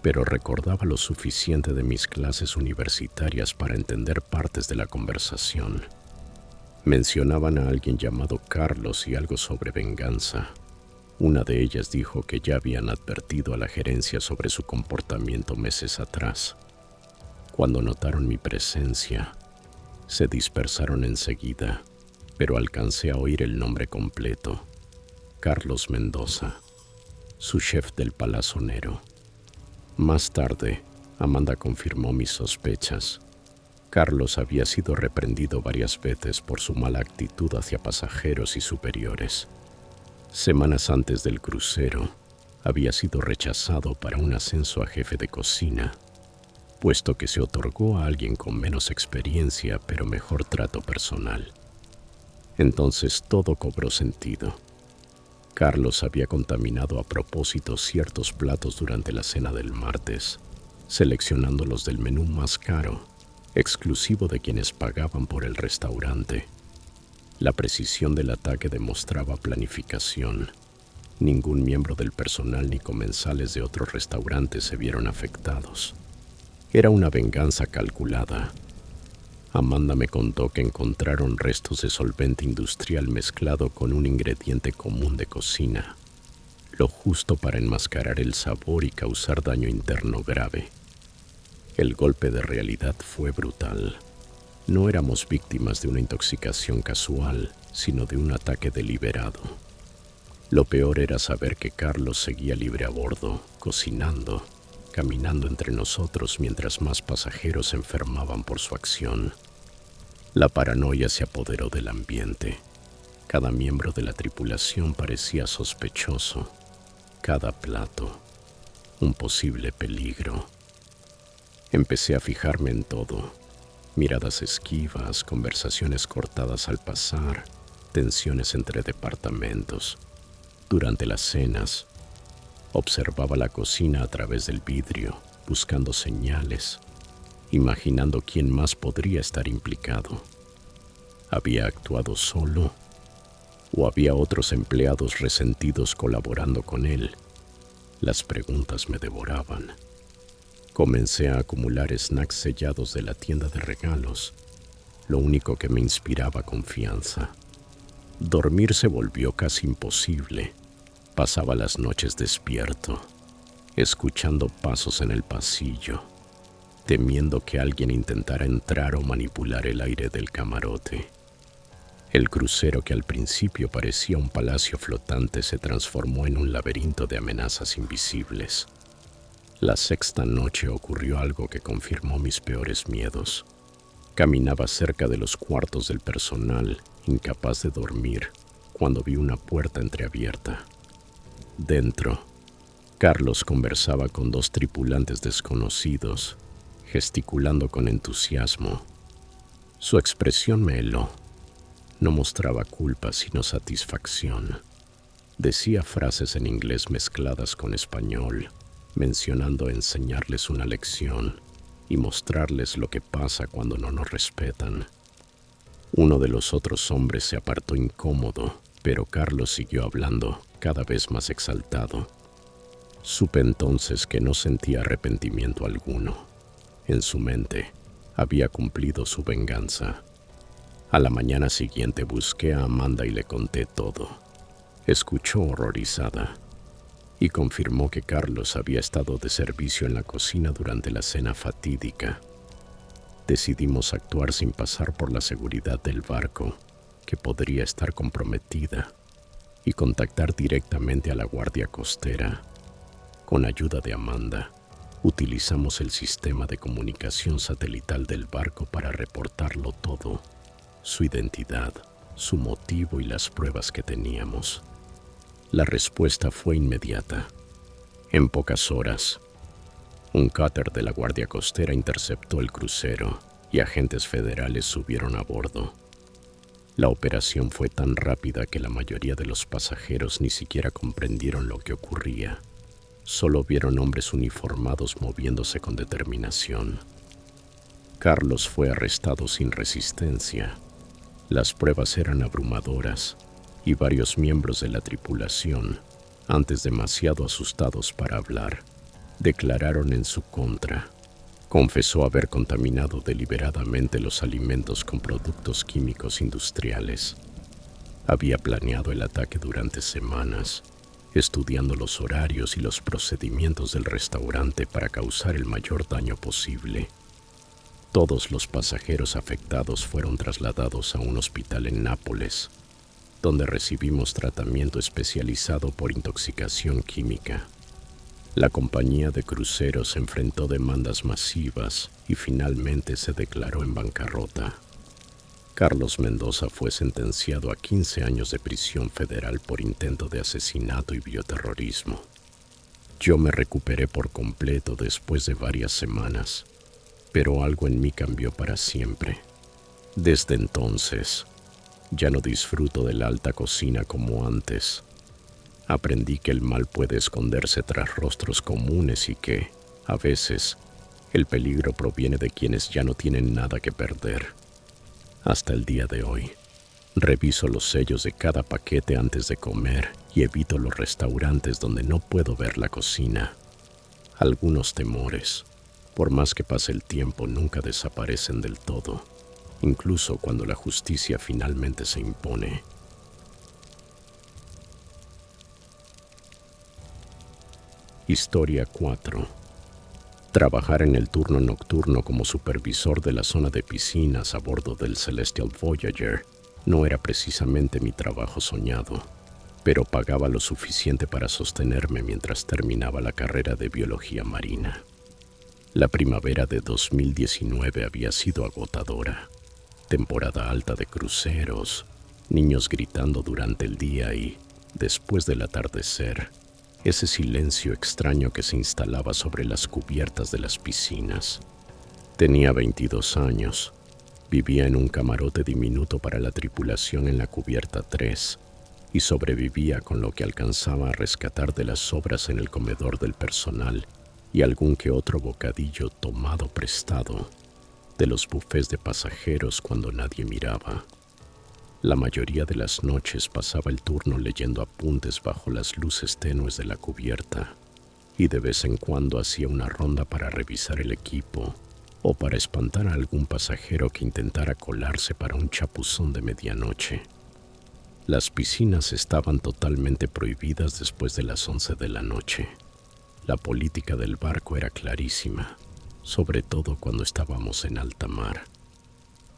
pero recordaba lo suficiente de mis clases universitarias para entender partes de la conversación. Mencionaban a alguien llamado Carlos y algo sobre venganza. Una de ellas dijo que ya habían advertido a la gerencia sobre su comportamiento meses atrás. Cuando notaron mi presencia, se dispersaron enseguida, pero alcancé a oír el nombre completo: Carlos Mendoza, su chef del Palacio Nero. Más tarde, Amanda confirmó mis sospechas. Carlos había sido reprendido varias veces por su mala actitud hacia pasajeros y superiores. Semanas antes del crucero, había sido rechazado para un ascenso a jefe de cocina, puesto que se otorgó a alguien con menos experiencia pero mejor trato personal. Entonces todo cobró sentido. Carlos había contaminado a propósito ciertos platos durante la cena del martes, seleccionando los del menú más caro, exclusivo de quienes pagaban por el restaurante. La precisión del ataque demostraba planificación. Ningún miembro del personal ni comensales de otros restaurantes se vieron afectados. Era una venganza calculada. Amanda me contó que encontraron restos de solvente industrial mezclado con un ingrediente común de cocina, lo justo para enmascarar el sabor y causar daño interno grave. El golpe de realidad fue brutal. No éramos víctimas de una intoxicación casual, sino de un ataque deliberado. Lo peor era saber que Carlos seguía libre a bordo, cocinando, caminando entre nosotros mientras más pasajeros se enfermaban por su acción. La paranoia se apoderó del ambiente. Cada miembro de la tripulación parecía sospechoso. Cada plato, un posible peligro. Empecé a fijarme en todo. Miradas esquivas, conversaciones cortadas al pasar, tensiones entre departamentos. Durante las cenas, observaba la cocina a través del vidrio, buscando señales, imaginando quién más podría estar implicado. ¿Había actuado solo? ¿O había otros empleados resentidos colaborando con él? Las preguntas me devoraban. Comencé a acumular snacks sellados de la tienda de regalos, lo único que me inspiraba confianza. Dormir se volvió casi imposible. Pasaba las noches despierto, escuchando pasos en el pasillo, temiendo que alguien intentara entrar o manipular el aire del camarote. El crucero, que al principio parecía un palacio flotante, se transformó en un laberinto de amenazas invisibles. La sexta noche ocurrió algo que confirmó mis peores miedos. Caminaba cerca de los cuartos del personal, incapaz de dormir, cuando vi una puerta entreabierta. Dentro, Carlos conversaba con dos tripulantes desconocidos, gesticulando con entusiasmo. Su expresión me heló. No mostraba culpa, sino satisfacción. Decía frases en inglés mezcladas con español, mencionando enseñarles una lección y mostrarles lo que pasa cuando no nos respetan. Uno de los otros hombres se apartó incómodo, pero Carlos siguió hablando, cada vez más exaltado. Supe entonces que no sentía arrepentimiento alguno. En su mente, había cumplido su venganza. A la mañana siguiente busqué a Amanda y le conté todo. Escuchó horrorizada y confirmó que Carlos había estado de servicio en la cocina durante la cena fatídica. Decidimos actuar sin pasar por la seguridad del barco, que podría estar comprometida, y contactar directamente a la guardia costera. Con ayuda de Amanda, utilizamos el sistema de comunicación satelital del barco para reportarlo todo: su identidad, su motivo y las pruebas que teníamos. La respuesta fue inmediata. En pocas horas, un cúter de la Guardia Costera interceptó el crucero y agentes federales subieron a bordo. La operación fue tan rápida que la mayoría de los pasajeros ni siquiera comprendieron lo que ocurría. Solo vieron hombres uniformados moviéndose con determinación. Carlos fue arrestado sin resistencia. Las pruebas eran abrumadoras y varios miembros de la tripulación, antes demasiado asustados para hablar, declararon en su contra. Confesó haber contaminado deliberadamente los alimentos con productos químicos industriales. Había planeado el ataque durante semanas, estudiando los horarios y los procedimientos del restaurante para causar el mayor daño posible. Todos los pasajeros afectados fueron trasladados a un hospital en Nápoles, donde recibimos tratamiento especializado por intoxicación química. La compañía de cruceros enfrentó demandas masivas y finalmente se declaró en bancarrota. Carlos Mendoza fue sentenciado a 15 años de prisión federal por intento de asesinato y bioterrorismo. Yo me recuperé por completo después de varias semanas, pero algo en mí cambió para siempre. Desde entonces, ya no disfruto de la alta cocina como antes. Aprendí que el mal puede esconderse tras rostros comunes y que, a veces, el peligro proviene de quienes ya no tienen nada que perder. Hasta el día de hoy, reviso los sellos de cada paquete antes de comer y evito los restaurantes donde no puedo ver la cocina. Algunos temores, por más que pase el tiempo, nunca desaparecen del todo. incluso cuando la justicia finalmente se impone. Historia 4. Trabajar en el turno nocturno como supervisor de la zona de piscinas a bordo del Celestial Voyager no era precisamente mi trabajo soñado, pero pagaba lo suficiente para sostenerme mientras terminaba la carrera de biología marina. La primavera de 2019 había sido agotadora. Temporada alta de cruceros, niños gritando durante el día y, después del atardecer, ese silencio extraño que se instalaba sobre las cubiertas de las piscinas. Tenía 22 años. Vivía en un camarote diminuto para la tripulación en la cubierta 3 y sobrevivía con lo que alcanzaba a rescatar de las sobras en el comedor del personal y algún que otro bocadillo tomado prestado de los bufés de pasajeros cuando nadie miraba. La mayoría de las noches pasaba el turno leyendo apuntes bajo las luces tenues de la cubierta y de vez en cuando hacía una ronda para revisar el equipo o para espantar a algún pasajero que intentara colarse para un chapuzón de medianoche. Las piscinas estaban totalmente prohibidas después de las 11 de la noche. La política del barco era clarísima, sobre todo cuando estábamos en alta mar.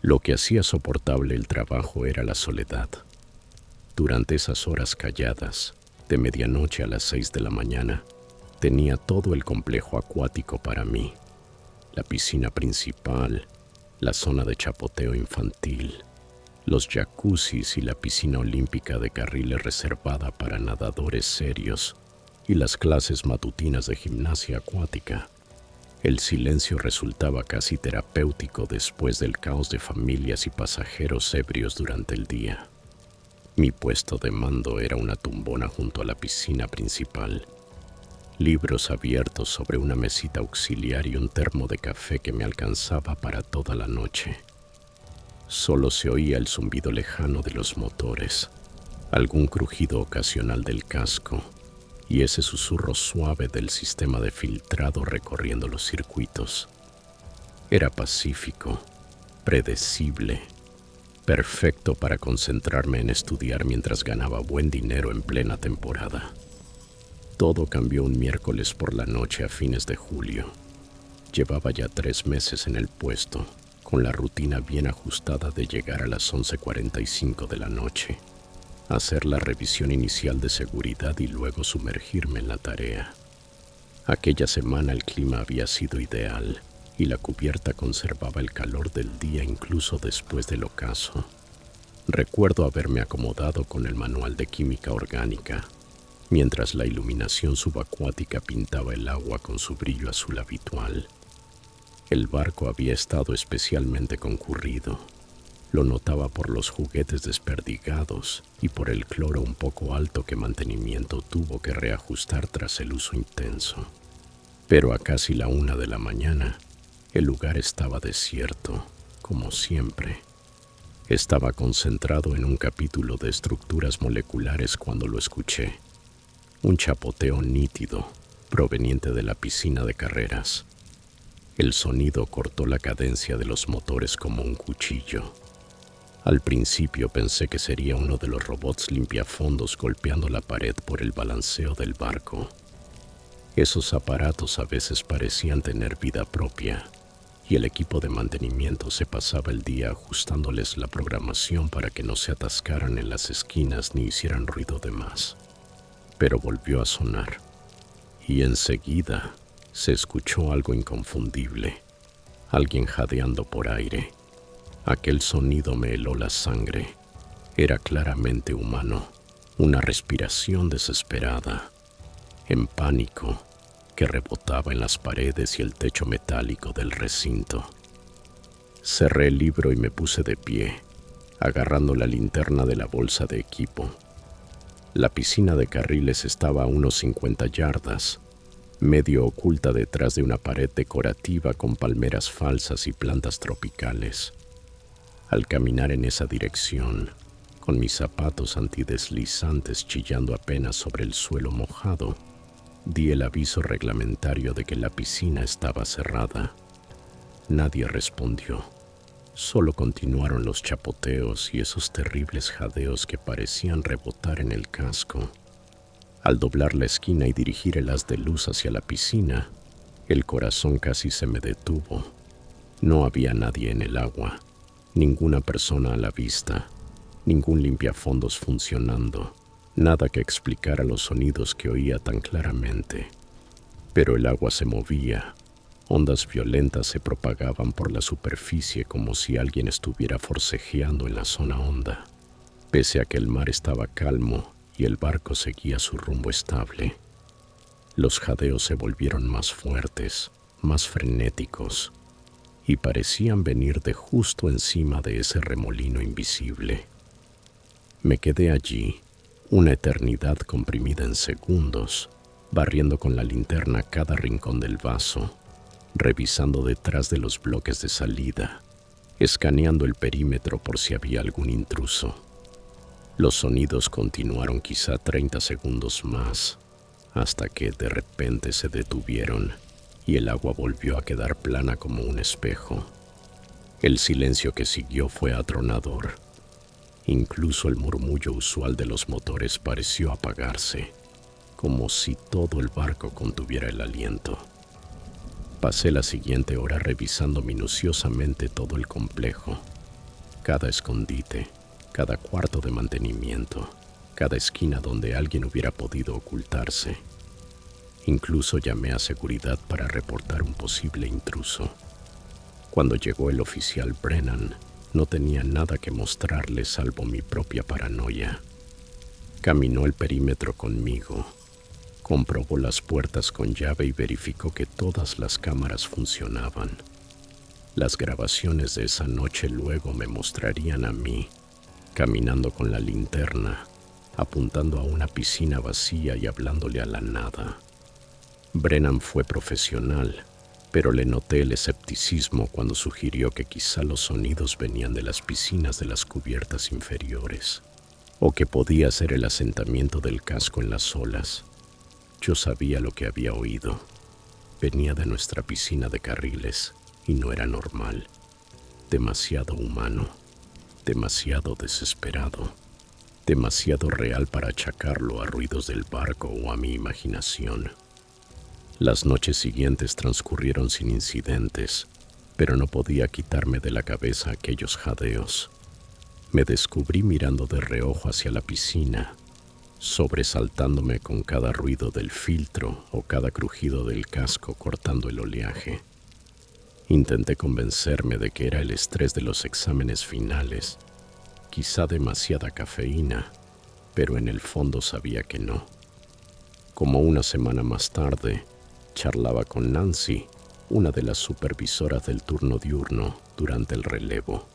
Lo que hacía soportable el trabajo era la soledad. Durante esas horas calladas, de medianoche a las 6 de la mañana, tenía todo el complejo acuático para mí. La piscina principal, la zona de chapoteo infantil, los jacuzzis y la piscina olímpica de carriles reservada para nadadores serios y las clases matutinas de gimnasia acuática. El silencio resultaba casi terapéutico después del caos de familias y pasajeros ebrios durante el día. Mi puesto de mando era una tumbona junto a la piscina principal, libros abiertos sobre una mesita auxiliar y un termo de café que me alcanzaba para toda la noche. Solo se oía el zumbido lejano de los motores, algún crujido ocasional del casco y ese susurro suave del sistema de filtrado recorriendo los circuitos. Era pacífico, predecible, perfecto para concentrarme en estudiar mientras ganaba buen dinero en plena temporada. Todo cambió un miércoles por la noche a fines de julio. Llevaba ya 3 meses en el puesto, con la rutina bien ajustada de llegar a las 11:45 de la noche, hacer la revisión inicial de seguridad y luego sumergirme en la tarea. Aquella semana el clima había sido ideal y la cubierta conservaba el calor del día incluso después del ocaso. Recuerdo haberme acomodado con el manual de química orgánica, mientras la iluminación subacuática pintaba el agua con su brillo azul habitual. El barco había estado especialmente concurrido. Lo notaba por los juguetes desperdigados y por el cloro un poco alto que mantenimiento tuvo que reajustar tras el uso intenso. Pero a casi la 1 de la mañana, el lugar estaba desierto, como siempre. Estaba concentrado en un capítulo de estructuras moleculares cuando lo escuché. Un chapoteo nítido, proveniente de la piscina de carreras. El sonido cortó la cadencia de los motores como un cuchillo. Al principio pensé que sería uno de los robots limpiafondos golpeando la pared por el balanceo del barco. Esos aparatos a veces parecían tener vida propia, y el equipo de mantenimiento se pasaba el día ajustándoles la programación para que no se atascaran en las esquinas ni hicieran ruido de más. Pero volvió a sonar, y enseguida se escuchó algo inconfundible, alguien jadeando por aire. Aquel sonido me heló la sangre. Era claramente humano, una respiración desesperada, en pánico, que rebotaba en las paredes y el techo metálico del recinto. Cerré el libro y me puse de pie, agarrando la linterna de la bolsa de equipo. La piscina de carriles estaba a unos 50 yardas, medio oculta detrás de una pared decorativa con palmeras falsas y plantas tropicales. Al caminar en esa dirección, con mis zapatos antideslizantes chillando apenas sobre el suelo mojado, di el aviso reglamentario de que la piscina estaba cerrada. Nadie respondió. Solo continuaron los chapoteos y esos terribles jadeos que parecían rebotar en el casco. Al doblar la esquina y dirigir el haz de luz hacia la piscina, el corazón casi se me detuvo. No había nadie en el agua, ninguna persona a la vista, ningún limpiafondos funcionando, nada que explicara los sonidos que oía tan claramente. Pero el agua se movía, ondas violentas se propagaban por la superficie como si alguien estuviera forcejeando en la zona honda, pese a que el mar estaba calmo y el barco seguía su rumbo estable. Los jadeos se volvieron más fuertes, más frenéticos, y parecían venir de justo encima de ese remolino invisible. Me quedé allí, una eternidad comprimida en segundos, barriendo con la linterna cada rincón del vaso, revisando detrás de los bloques de salida, escaneando el perímetro por si había algún intruso. Los sonidos continuaron quizá 30 segundos más, hasta que de repente se detuvieron y el agua volvió a quedar plana como un espejo. El silencio que siguió fue atronador. Incluso el murmullo usual de los motores pareció apagarse, como si todo el barco contuviera el aliento. Pasé la siguiente hora revisando minuciosamente todo el complejo, cada escondite, cada cuarto de mantenimiento, cada esquina donde alguien hubiera podido ocultarse. Incluso llamé a seguridad para reportar un posible intruso. Cuando llegó el oficial Brennan, no tenía nada que mostrarle salvo mi propia paranoia. Caminó el perímetro conmigo, comprobó las puertas con llave y verificó que todas las cámaras funcionaban. Las grabaciones de esa noche luego me mostrarían a mí, caminando con la linterna, apuntando a una piscina vacía y hablándole a la nada. Brennan fue profesional, pero le noté el escepticismo cuando sugirió que quizá los sonidos venían de las piscinas de las cubiertas inferiores, o que podía ser el asentamiento del casco en las olas. Yo sabía lo que había oído. Venía de nuestra piscina de carriles y no era normal. Demasiado humano, demasiado desesperado, demasiado real para achacarlo a ruidos del barco o a mi imaginación. Las noches siguientes transcurrieron sin incidentes, pero no podía quitarme de la cabeza aquellos jadeos. Me descubrí mirando de reojo hacia la piscina, sobresaltándome con cada ruido del filtro o cada crujido del casco cortando el oleaje. Intenté convencerme de que era el estrés de los exámenes finales, quizá demasiada cafeína, pero en el fondo sabía que no. Como una semana más tarde, charlaba con Nancy, una de las supervisoras del turno diurno, durante el relevo.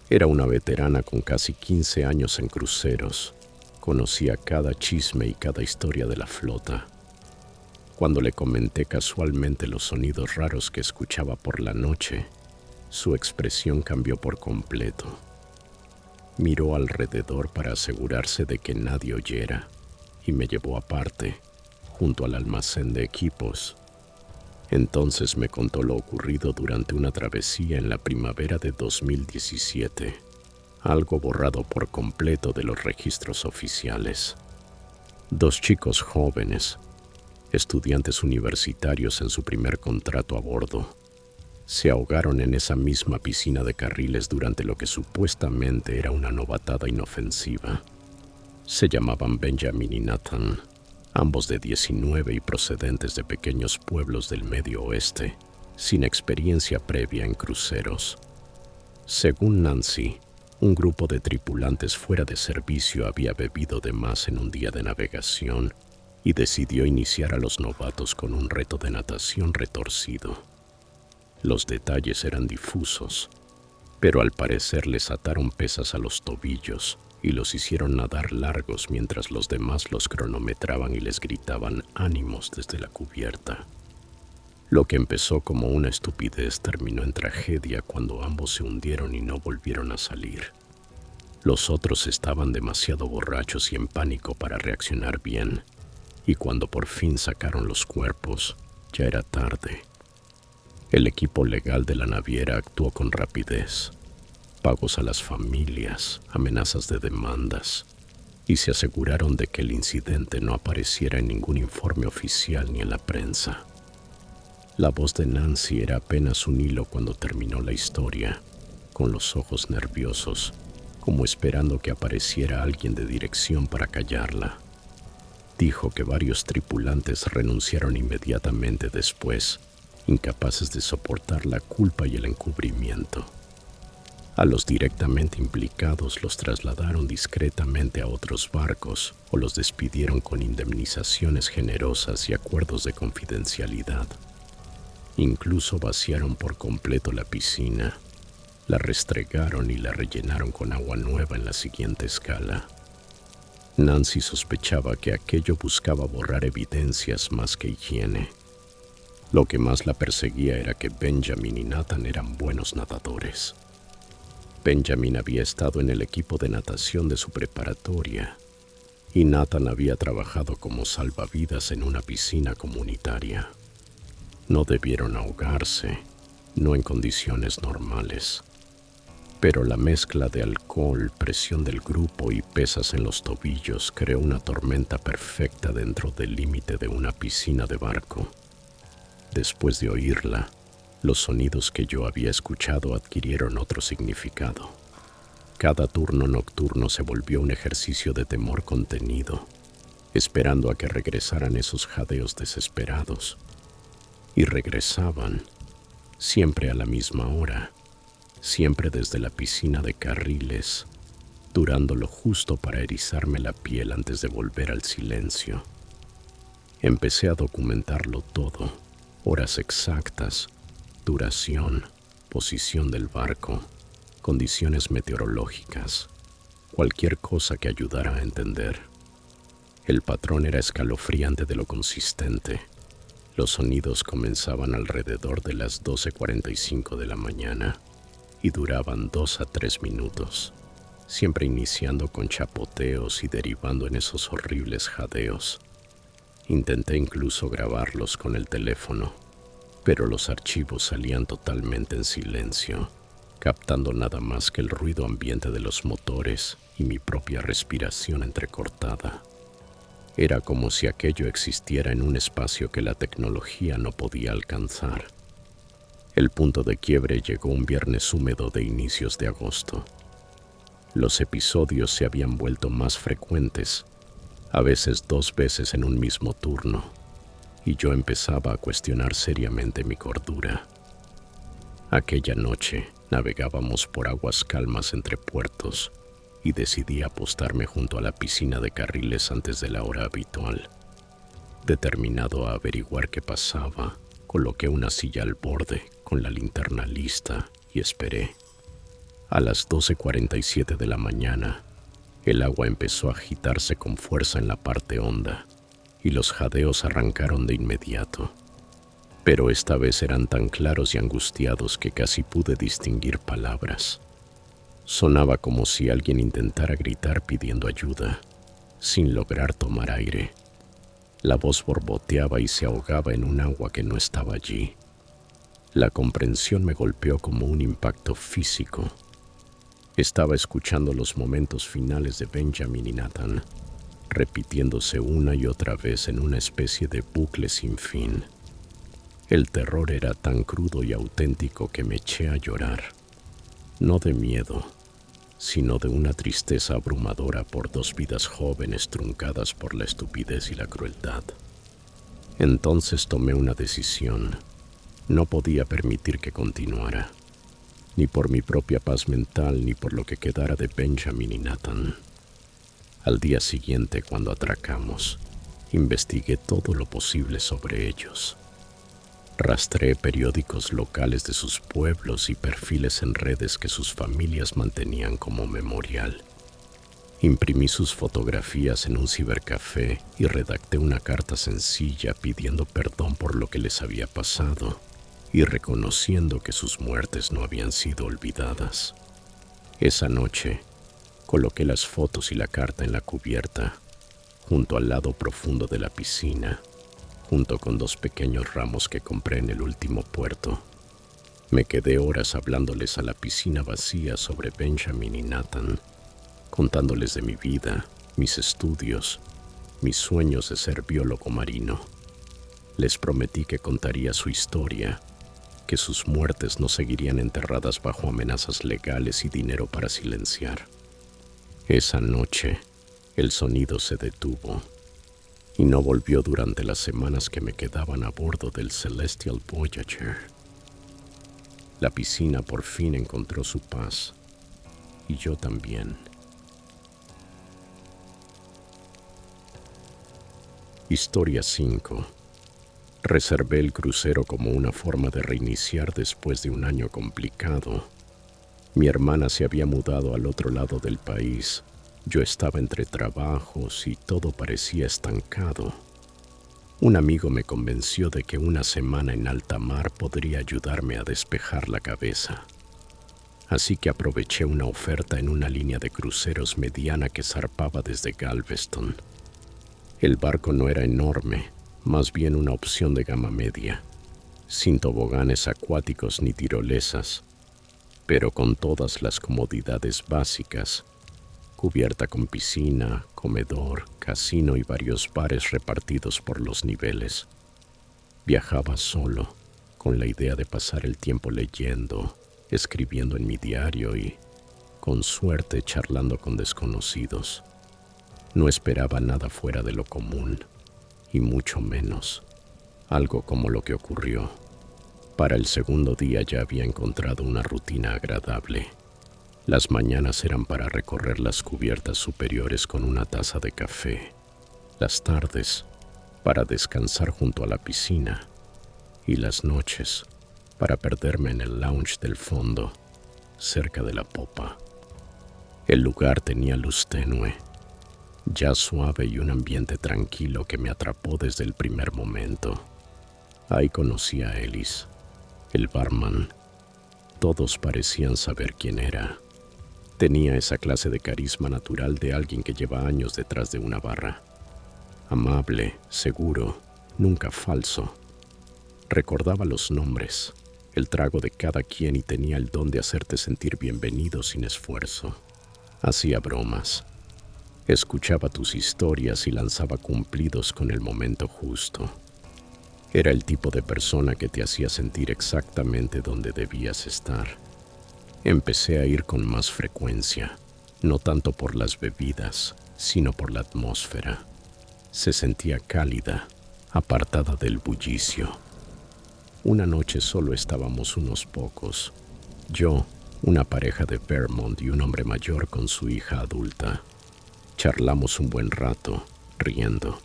Era una veterana con casi 15 años en cruceros. Conocía cada chisme y cada historia de la flota. Cuando le comenté casualmente los sonidos raros que escuchaba por la noche, su expresión cambió por completo. Miró alrededor para asegurarse de que nadie oyera y me llevó aparte, junto al almacén de equipos. Entonces me contó lo ocurrido durante una travesía en la primavera de 2017, algo borrado por completo de los registros oficiales. 2 chicos jóvenes, estudiantes universitarios en su primer contrato a bordo, se ahogaron en esa misma piscina de carriles durante lo que supuestamente era una novatada inofensiva. Se llamaban Benjamin y Nathan, ambos de 19 y procedentes de pequeños pueblos del Medio Oeste, sin experiencia previa en cruceros. Según Nancy, un grupo de tripulantes fuera de servicio había bebido de más en un día de navegación y decidió iniciar a los novatos con un reto de natación retorcido. Los detalles eran difusos, pero al parecer les ataron pesas a los tobillos y los hicieron nadar largos mientras los demás los cronometraban y les gritaban ánimos desde la cubierta. Lo que empezó como una estupidez terminó en tragedia cuando ambos se hundieron y no volvieron a salir. Los otros estaban demasiado borrachos y en pánico para reaccionar bien, y cuando por fin sacaron los cuerpos, ya era tarde. El equipo legal de la naviera actuó con rapidez, pagos a las familias, amenazas de demandas, y se aseguraron de que el incidente no apareciera en ningún informe oficial ni en la prensa. La voz de Nancy era apenas un hilo cuando terminó la historia, con los ojos nerviosos, como esperando que apareciera alguien de dirección para callarla. Dijo que varios tripulantes renunciaron inmediatamente después, incapaces de soportar la culpa y el encubrimiento. A los directamente implicados los trasladaron discretamente a otros barcos o los despidieron con indemnizaciones generosas y acuerdos de confidencialidad. Incluso vaciaron por completo la piscina, la restregaron y la rellenaron con agua nueva en la siguiente escala. Nancy sospechaba que aquello buscaba borrar evidencias más que higiene. Lo que más la perseguía era que Benjamin y Nathan eran buenos nadadores. Benjamin había estado en el equipo de natación de su preparatoria y Nathan había trabajado como salvavidas en una piscina comunitaria. No debieron ahogarse, no en condiciones normales. Pero la mezcla de alcohol, presión del grupo y pesas en los tobillos creó una tormenta perfecta dentro del límite de una piscina de barco. Después de oírla, los sonidos que yo había escuchado adquirieron otro significado. Cada turno nocturno se volvió un ejercicio de temor contenido, esperando a que regresaran esos jadeos desesperados. Y regresaban, siempre a la misma hora, siempre desde la piscina de Carriles, durando lo justo para erizarme la piel antes de volver al silencio. Empecé a documentarlo todo, horas exactas, duración, posición del barco, condiciones meteorológicas, cualquier cosa que ayudara a entender. El patrón era escalofriante de lo consistente. Los sonidos comenzaban alrededor de las 12:45 de la mañana y duraban 2 a 3 minutos, siempre iniciando con chapoteos y derivando en esos horribles jadeos. Intenté incluso grabarlos con el teléfono, pero los archivos salían totalmente en silencio, captando nada más que el ruido ambiente de los motores y mi propia respiración entrecortada. Era como si aquello existiera en un espacio que la tecnología no podía alcanzar. El punto de quiebre llegó un viernes húmedo de inicios de agosto. Los episodios se habían vuelto más frecuentes, a veces 2 veces en un mismo turno, y yo empezaba a cuestionar seriamente mi cordura. Aquella noche navegábamos por aguas calmas entre puertos, y decidí apostarme junto a la piscina de Carriles antes de la hora habitual. Determinado a averiguar qué pasaba, coloqué una silla al borde con la linterna lista y esperé. A las 12:47 de la mañana, el agua empezó a agitarse con fuerza en la parte honda y los jadeos arrancaron de inmediato. Pero esta vez eran tan claros y angustiados que casi pude distinguir palabras. Sonaba como si alguien intentara gritar pidiendo ayuda, sin lograr tomar aire. La voz borboteaba y se ahogaba en un agua que no estaba allí. La comprensión me golpeó como un impacto físico. Estaba escuchando los momentos finales de Benjamin y Nathan, repitiéndose una y otra vez en una especie de bucle sin fin. El terror era tan crudo y auténtico que me eché a llorar. No de miedo, sino de una tristeza abrumadora por 2 vidas jóvenes truncadas por la estupidez y la crueldad. Entonces tomé una decisión. No podía permitir que continuara, ni por mi propia paz mental ni por lo que quedara de Benjamin y Nathan. Al día siguiente, cuando atracamos, investigué todo lo posible sobre ellos. Rastreé periódicos locales de sus pueblos y perfiles en redes que sus familias mantenían como memorial. Imprimí sus fotografías en un cibercafé y redacté una carta sencilla pidiendo perdón por lo que les había pasado y reconociendo que sus muertes no habían sido olvidadas. Esa noche, coloqué las fotos y la carta en la cubierta, junto al lado profundo de la piscina, junto con 2 pequeños ramos que compré en el último puerto. Me quedé horas hablándoles a la piscina vacía sobre Benjamin y Nathan, contándoles de mi vida, mis estudios, mis sueños de ser biólogo marino. Les prometí que contaría su historia, que sus muertes no seguirían enterradas bajo amenazas legales y dinero para silenciar. Esa noche, el sonido se detuvo y no volvió durante las semanas que me quedaban a bordo del Celestial Voyager. La piscina por fin encontró su paz, y yo también. Historia 5. Reservé el crucero como una forma de reiniciar después de un año complicado. Mi hermana se había mudado al otro lado del país. Yo estaba entre trabajos y todo parecía estancado. Un amigo me convenció de que una semana en alta mar podría ayudarme a despejar la cabeza. Así que aproveché una oferta en una línea de cruceros mediana que zarpaba desde Galveston. El barco no era enorme, más bien una opción de gama media, sin toboganes acuáticos ni tirolesas, pero con todas las comodidades básicas, cubierta con piscina, comedor, casino y varios bares repartidos por los niveles. Viajaba solo, con la idea de pasar el tiempo leyendo, escribiendo en mi diario y, con suerte, charlando con desconocidos. No esperaba nada fuera de lo común, y mucho menos algo como lo que ocurrió. Para el segundo día ya había encontrado una rutina agradable. Las mañanas eran para recorrer las cubiertas superiores con una taza de café. Las tardes, para descansar junto a la piscina. Y las noches, para perderme en el lounge del fondo, cerca de la popa. El lugar tenía luz tenue, jazz suave y un ambiente tranquilo que me atrapó desde el primer momento. Ahí conocí a Ellis, el barman. Todos parecían saber quién era. Tenía esa clase de carisma natural de alguien que lleva años detrás de una barra. Amable, seguro, nunca falso. Recordaba los nombres, el trago de cada quien y tenía el don de hacerte sentir bienvenido sin esfuerzo. Hacía bromas. Escuchaba tus historias y lanzaba cumplidos con el momento justo. Era el tipo de persona que te hacía sentir exactamente donde debías estar. Empecé a ir con más frecuencia, no tanto por las bebidas, sino por la atmósfera. Se sentía cálida, apartada del bullicio. Una noche solo estábamos unos pocos. Yo, una pareja de Vermont y un hombre mayor con su hija adulta. Charlamos un buen rato, riendo,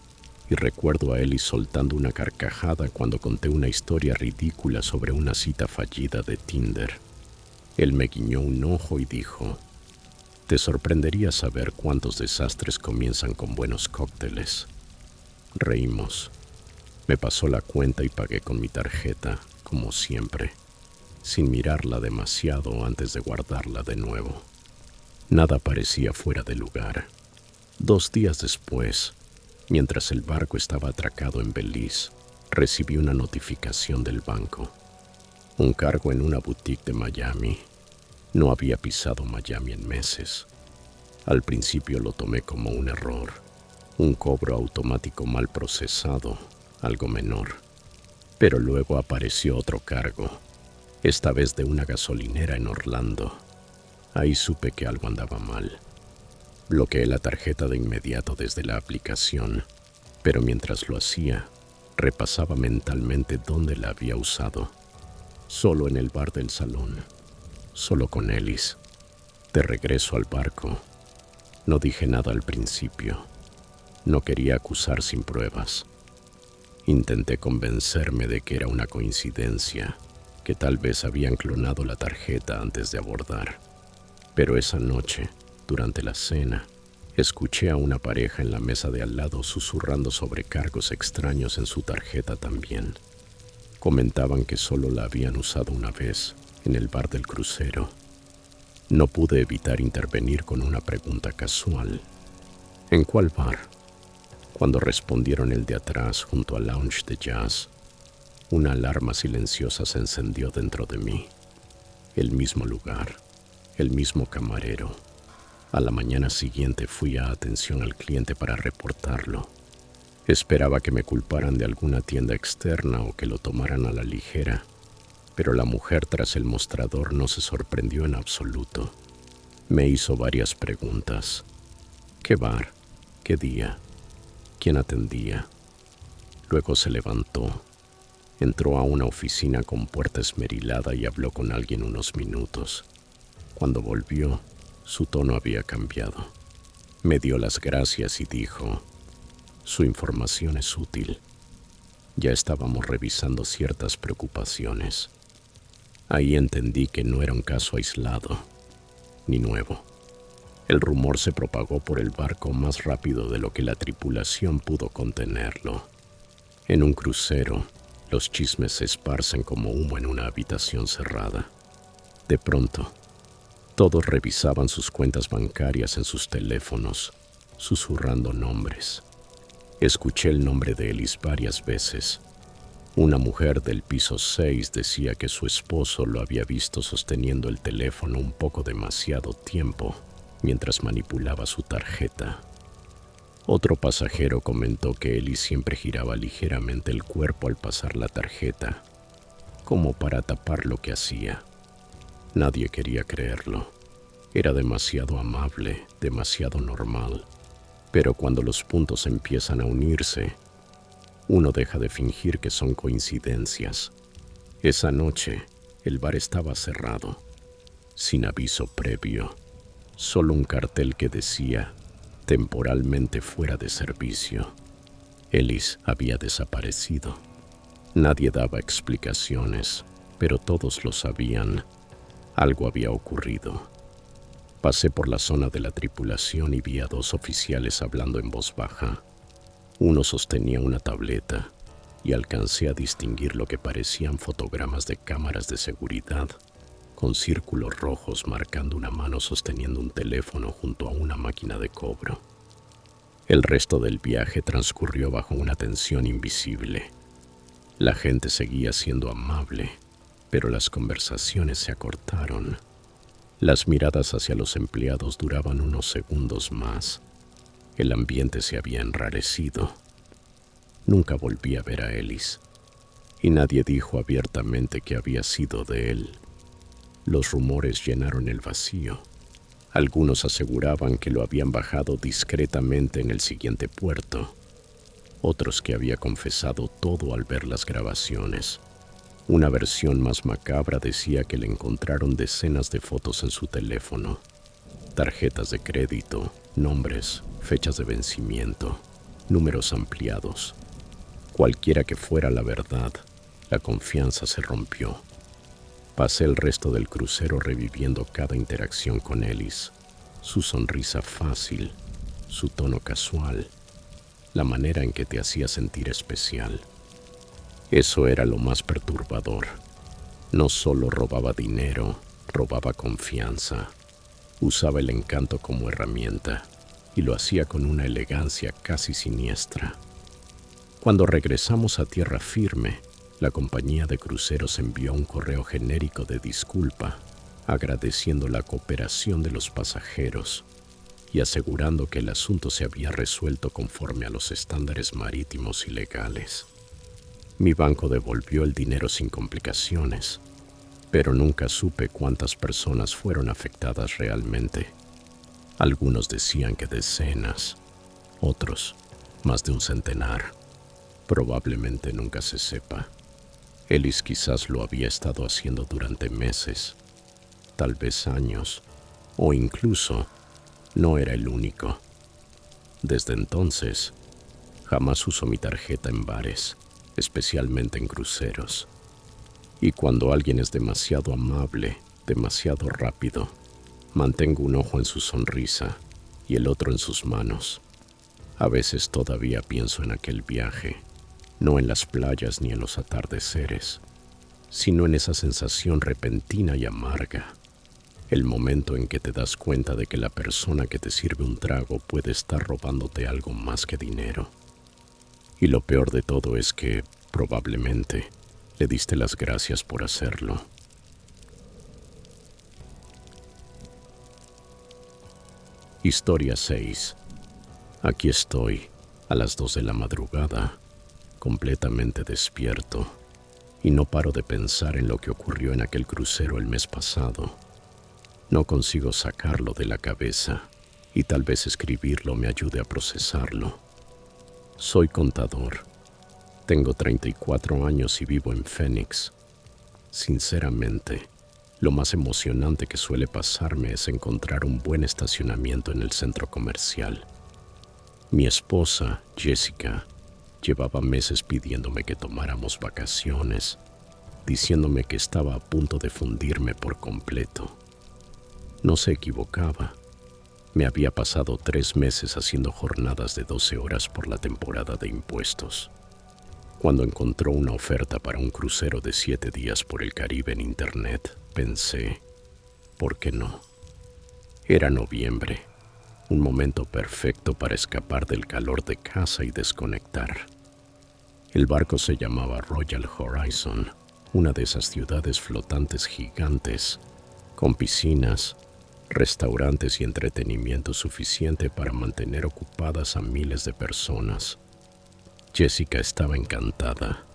y recuerdo a Ellis soltando una carcajada cuando conté una historia ridícula sobre una cita fallida de Tinder. Él me guiñó un ojo y dijo: «Te sorprendería saber cuántos desastres comienzan con buenos cócteles». Reímos. Me pasó la cuenta y pagué con mi tarjeta, como siempre, sin mirarla demasiado antes de guardarla de nuevo. Nada parecía fuera de lugar. 2 días después, mientras el barco estaba atracado en Belize, recibí una notificación del banco. Un cargo en una boutique de Miami. No había pisado Miami en meses. Al principio lo tomé como un error, un cobro automático mal procesado, algo menor. Pero luego apareció otro cargo, esta vez de una gasolinera en Orlando. Ahí supe que algo andaba mal. Bloqueé la tarjeta de inmediato desde la aplicación, pero mientras lo hacía, repasaba mentalmente dónde la había usado. Solo en el bar del salón, solo con Ellis. De regreso al barco, no dije nada al principio. No quería acusar sin pruebas. Intenté convencerme de que era una coincidencia, que tal vez habían clonado la tarjeta antes de abordar. Pero esa noche, durante la cena, escuché a una pareja en la mesa de al lado susurrando sobre cargos extraños en su tarjeta también. Comentaban que solo la habían usado una vez, en el bar del crucero. No pude evitar intervenir con una pregunta casual. ¿En cuál bar? Cuando respondieron el de atrás junto al lounge de jazz. Una alarma silenciosa se encendió dentro de mí. El mismo lugar, el mismo camarero. A la mañana siguiente fui a atención al cliente para reportarlo. Esperaba que me culparan de alguna tienda externa o que lo tomaran a la ligera, pero la mujer tras el mostrador no se sorprendió en absoluto. Me hizo varias preguntas. ¿Qué bar? ¿Qué día? ¿Quién atendía? Luego se levantó. Entró a una oficina con puerta esmerilada y habló con alguien unos minutos. Cuando volvió, su tono había cambiado. Me dio las gracias y dijo: «Su información es útil. Ya estábamos revisando ciertas preocupaciones». Ahí entendí que no era un caso aislado, ni nuevo. El rumor se propagó por el barco más rápido de lo que la tripulación pudo contenerlo. En un crucero, los chismes se esparcen como humo en una habitación cerrada. De pronto, todos revisaban sus cuentas bancarias en sus teléfonos, susurrando nombres. Escuché el nombre de Ellis varias veces. Una mujer del piso 6 decía que su esposo lo había visto sosteniendo el teléfono un poco demasiado tiempo mientras manipulaba su tarjeta. Otro pasajero comentó que Ellis siempre giraba ligeramente el cuerpo al pasar la tarjeta, como para tapar lo que hacía. Nadie quería creerlo. Era demasiado amable, demasiado normal. Pero cuando los puntos empiezan a unirse, uno deja de fingir que son coincidencias. Esa noche, el bar estaba cerrado, sin aviso previo. Solo un cartel que decía: temporalmente fuera de servicio. Ellis había desaparecido. Nadie daba explicaciones, pero todos lo sabían. Algo había ocurrido. Pasé por la zona de la tripulación y vi a dos oficiales hablando en voz baja. Uno sostenía una tableta y alcancé a distinguir lo que parecían fotogramas de cámaras de seguridad, con círculos rojos marcando una mano sosteniendo un teléfono junto a una máquina de cobro. El resto del viaje transcurrió bajo una tensión invisible. La gente seguía siendo amable, pero las conversaciones se acortaron. Las miradas hacia los empleados duraban unos segundos más. El ambiente se había enrarecido. Nunca volví a ver a Ellis, y nadie dijo abiertamente que había sido de él. Los rumores llenaron el vacío. Algunos aseguraban que lo habían bajado discretamente en el siguiente puerto. Otros que había confesado todo al ver las grabaciones. Una versión más macabra decía que le encontraron decenas de fotos en su teléfono. Tarjetas de crédito, nombres, fechas de vencimiento, números ampliados. Cualquiera que fuera la verdad, la confianza se rompió. Pasé el resto del crucero reviviendo cada interacción con Ellis, su sonrisa fácil, su tono casual, la manera en que te hacía sentir especial. Eso era lo más perturbador. No solo robaba dinero, robaba confianza. Usaba el encanto como herramienta y lo hacía con una elegancia casi siniestra. Cuando regresamos a tierra firme, la compañía de cruceros envió un correo genérico de disculpa, agradeciendo la cooperación de los pasajeros y asegurando que el asunto se había resuelto conforme a los estándares marítimos y legales. Mi banco devolvió el dinero sin complicaciones, pero nunca supe cuántas personas fueron afectadas realmente. Algunos decían que decenas, otros más de un centenar. Probablemente nunca se sepa. Ellis quizás lo había estado haciendo durante meses, tal vez años, o incluso no era el único. Desde entonces, jamás uso mi tarjeta en bares, especialmente en cruceros. Y cuando alguien es demasiado amable, demasiado rápido, mantengo un ojo en su sonrisa y el otro en sus manos. A veces todavía pienso en aquel viaje, no en las playas ni en los atardeceres, sino en esa sensación repentina y amarga, el momento en que te das cuenta de que la persona que te sirve un trago puede estar robándote algo más que dinero. Y lo peor de todo es que, probablemente, Le diste las gracias por hacerlo. Historia 6. Aquí estoy, a las 2 de la madrugada, completamente despierto, y no paro de pensar en lo que ocurrió en aquel crucero el mes pasado. No consigo sacarlo de la cabeza, y tal vez escribirlo me ayude a procesarlo. Soy contador. Tengo 34 años y vivo en Phoenix. Sinceramente, lo más emocionante que suele pasarme es encontrar un buen estacionamiento en el centro comercial. Mi esposa, Jessica, llevaba meses pidiéndome que tomáramos vacaciones, diciéndome que estaba a punto de fundirme por completo. No se equivocaba. Me había pasado 3 meses haciendo jornadas de 12 horas por la temporada de impuestos. Cuando encontró una oferta para un crucero de 7 días por el Caribe en internet, pensé, ¿por qué no? Era noviembre, un momento perfecto para escapar del calor de casa y desconectar. El barco se llamaba Royal Horizon, una de esas ciudades flotantes gigantes, con piscinas, restaurantes y entretenimiento suficiente para mantener ocupadas a miles de personas. Jessica estaba encantada.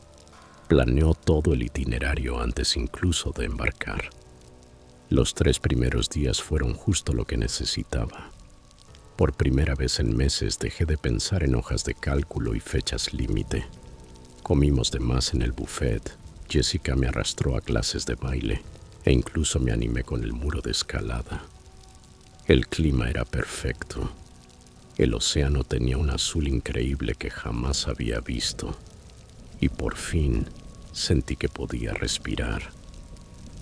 Planeó todo el itinerario antes incluso de embarcar. Los 3 primeros días fueron justo lo que necesitaba. Por primera vez en meses dejé de pensar en hojas de cálculo y fechas límite. Comimos de más en el buffet. Jessica me arrastró a clases de baile e incluso me animé con el muro de escalada. El clima era perfecto. El océano tenía un azul increíble que jamás había visto. Y por fin sentí que podía respirar.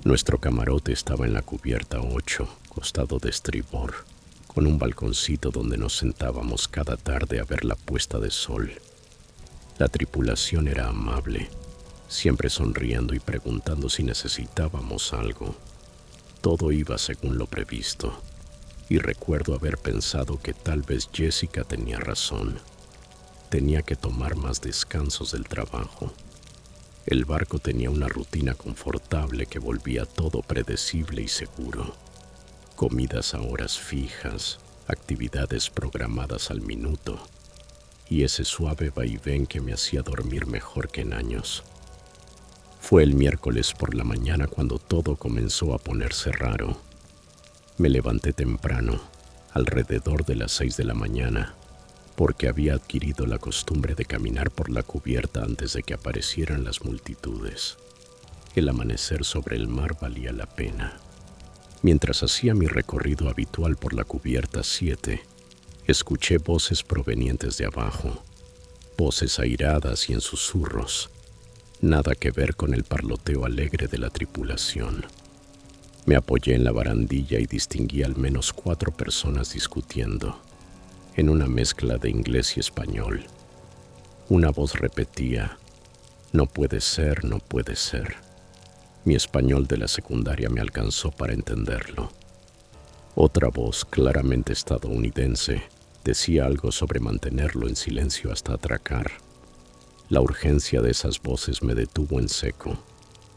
Nuestro camarote estaba en la cubierta 8, costado de estribor, con un balconcito donde nos sentábamos cada tarde a ver la puesta de sol. La tripulación era amable, siempre sonriendo y preguntando si necesitábamos algo. Todo iba según lo previsto, y recuerdo haber pensado que tal vez Jessica tenía razón. Tenía que tomar más descansos del trabajo. El barco tenía una rutina confortable que volvía todo predecible y seguro. Comidas a horas fijas, actividades programadas al minuto, y ese suave vaivén que me hacía dormir mejor que en años. Fue el miércoles por la mañana cuando todo comenzó a ponerse raro. Me levanté temprano, alrededor de las 6 de la mañana, porque había adquirido la costumbre de caminar por la cubierta antes de que aparecieran las multitudes. El amanecer sobre el mar valía la pena. Mientras hacía mi recorrido habitual por la cubierta 7, escuché voces provenientes de abajo, voces airadas y en susurros, nada que ver con el parloteo alegre de la tripulación. Me apoyé en la barandilla y distinguí al menos 4 personas discutiendo, en una mezcla de inglés y español. Una voz repetía, "No puede ser, no puede ser". Mi español de la secundaria me alcanzó para entenderlo. Otra voz, claramente estadounidense, decía algo sobre mantenerlo en silencio hasta atracar. La urgencia de esas voces me detuvo en seco.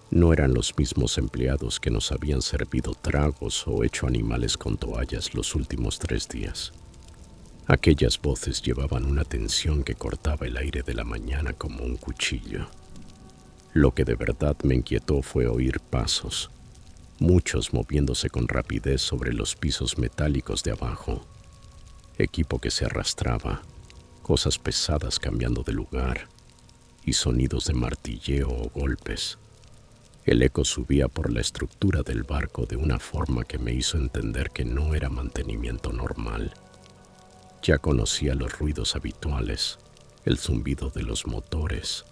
No eran los mismos empleados que nos habían servido tragos o hecho animales con toallas los últimos 3 días. Aquellas voces llevaban una tensión que cortaba el aire de la mañana como un cuchillo. Lo que de verdad me inquietó fue oír pasos, muchos moviéndose con rapidez sobre los pisos metálicos de abajo. Equipo que se arrastraba, cosas pesadas cambiando de lugar y sonidos de martilleo o golpes. El eco subía por la estructura del barco de una forma que me hizo entender que no era mantenimiento normal. Ya conocía los ruidos habituales, el zumbido de los motores,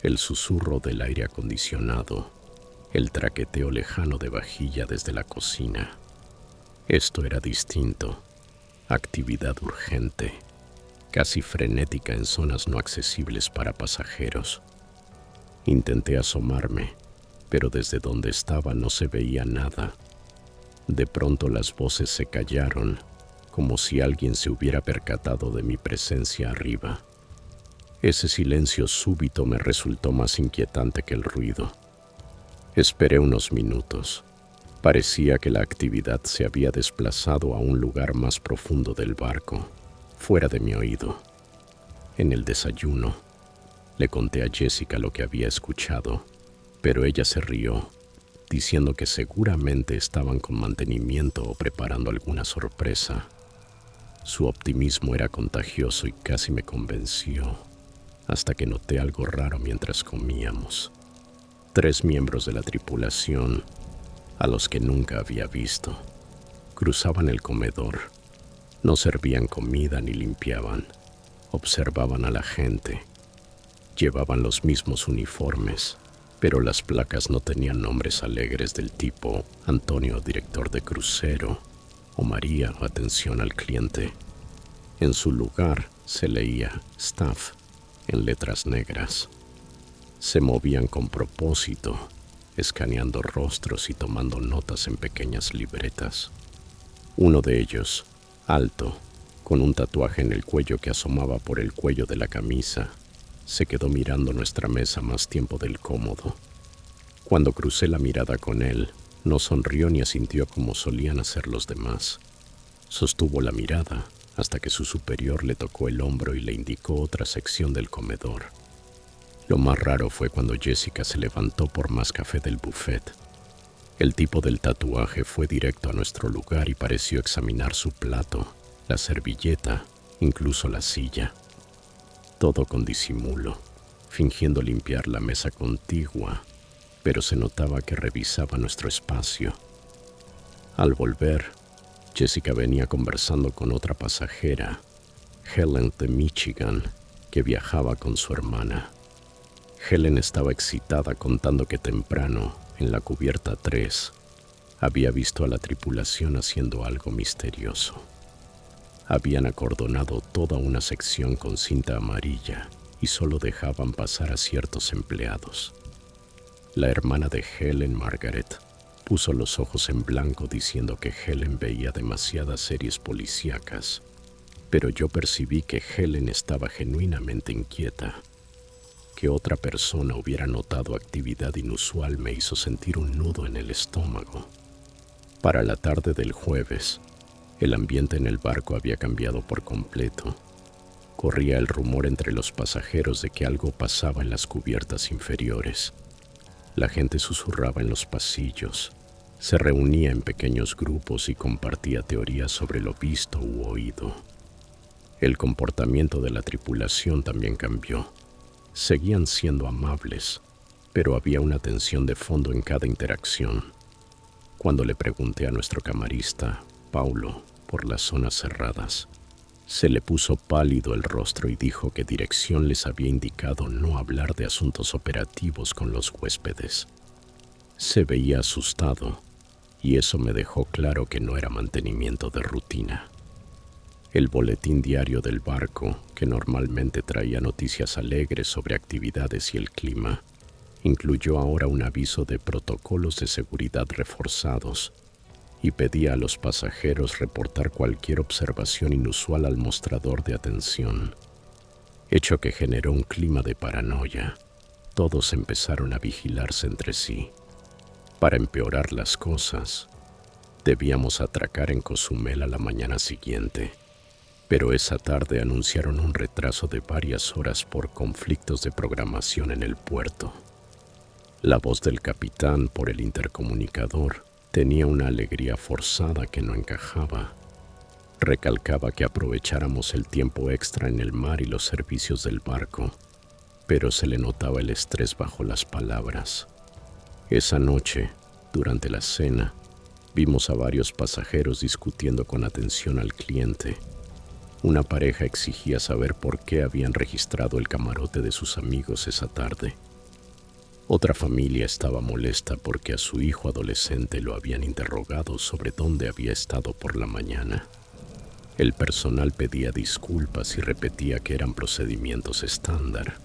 el susurro del aire acondicionado, el traqueteo lejano de vajilla desde la cocina. Esto era distinto, actividad urgente, casi frenética en zonas no accesibles para pasajeros. Intenté asomarme, pero desde donde estaba no se veía nada. De pronto las voces se callaron, como si alguien se hubiera percatado de mi presencia arriba. Ese silencio súbito me resultó más inquietante que el ruido. Esperé unos minutos. Parecía que la actividad se había desplazado a un lugar más profundo del barco, fuera de mi oído. En el desayuno, le conté a Jessica lo que había escuchado, pero ella se rió, diciendo que seguramente estaban con mantenimiento o preparando alguna sorpresa. Su optimismo era contagioso y casi me convenció, hasta que noté algo raro mientras comíamos. 3 miembros de la tripulación, a los que nunca había visto, cruzaban el comedor. No servían comida ni limpiaban. Observaban a la gente. Llevaban los mismos uniformes, pero las placas no tenían nombres alegres del tipo Antonio, director de crucero, o María, atención al cliente. En su lugar se leía Staff en letras negras. Se movían con propósito, escaneando rostros y tomando notas en pequeñas libretas. Uno de ellos, alto, con un tatuaje en el cuello que asomaba por el cuello de la camisa, se quedó mirando nuestra mesa más tiempo del cómodo. Cuando crucé la mirada con él, no sonrió ni asintió como solían hacer los demás. Sostuvo la mirada hasta que su superior le tocó el hombro y le indicó otra sección del comedor. Lo más raro fue cuando Jessica se levantó por más café del buffet. El tipo del tatuaje fue directo a nuestro lugar y pareció examinar su plato, la servilleta, incluso la silla. Todo con disimulo, fingiendo limpiar la mesa contigua, pero se notaba que revisaba nuestro espacio. Al volver, Jessica venía conversando con otra pasajera, Helen de Michigan, que viajaba con su hermana. Helen estaba excitada contando que temprano, en la cubierta 3, había visto a la tripulación haciendo algo misterioso. Habían acordonado toda una sección con cinta amarilla y solo dejaban pasar a ciertos empleados. La hermana de Helen, Margaret, puso los ojos en blanco diciendo que Helen veía demasiadas series policíacas, pero yo percibí que Helen estaba genuinamente inquieta. Que otra persona hubiera notado actividad inusual me hizo sentir un nudo en el estómago. Para la tarde del jueves, el ambiente en el barco había cambiado por completo. Corría el rumor entre los pasajeros de que algo pasaba en las cubiertas inferiores. La gente susurraba en los pasillos, se reunía en pequeños grupos y compartía teorías sobre lo visto u oído. El comportamiento de la tripulación también cambió. Seguían siendo amables, pero había una tensión de fondo en cada interacción. Cuando le pregunté a nuestro camarista, Paulo, por las zonas cerradas, se le puso pálido el rostro y dijo que dirección les había indicado no hablar de asuntos operativos con los huéspedes. Se veía asustado, y eso me dejó claro que no era mantenimiento de rutina. El boletín diario del barco, que normalmente traía noticias alegres sobre actividades y el clima, incluyó ahora un aviso de protocolos de seguridad reforzados y pedía a los pasajeros reportar cualquier observación inusual al mostrador de atención, hecho que generó un clima de paranoia. Todos empezaron a vigilarse entre sí. Para empeorar las cosas, debíamos atracar en Cozumel a la mañana siguiente. Pero esa tarde anunciaron un retraso de varias horas por conflictos de programación en el puerto. La voz del capitán por el intercomunicador tenía una alegría forzada que no encajaba. Recalcaba que aprovecháramos el tiempo extra en el mar y los servicios del barco, pero se le notaba el estrés bajo las palabras. Esa noche, durante la cena, vimos a varios pasajeros discutiendo con atención al cliente. Una pareja exigía saber por qué habían registrado el camarote de sus amigos esa tarde. Otra familia estaba molesta porque a su hijo adolescente lo habían interrogado sobre dónde había estado por la mañana. El personal pedía disculpas y repetía que eran procedimientos estándar,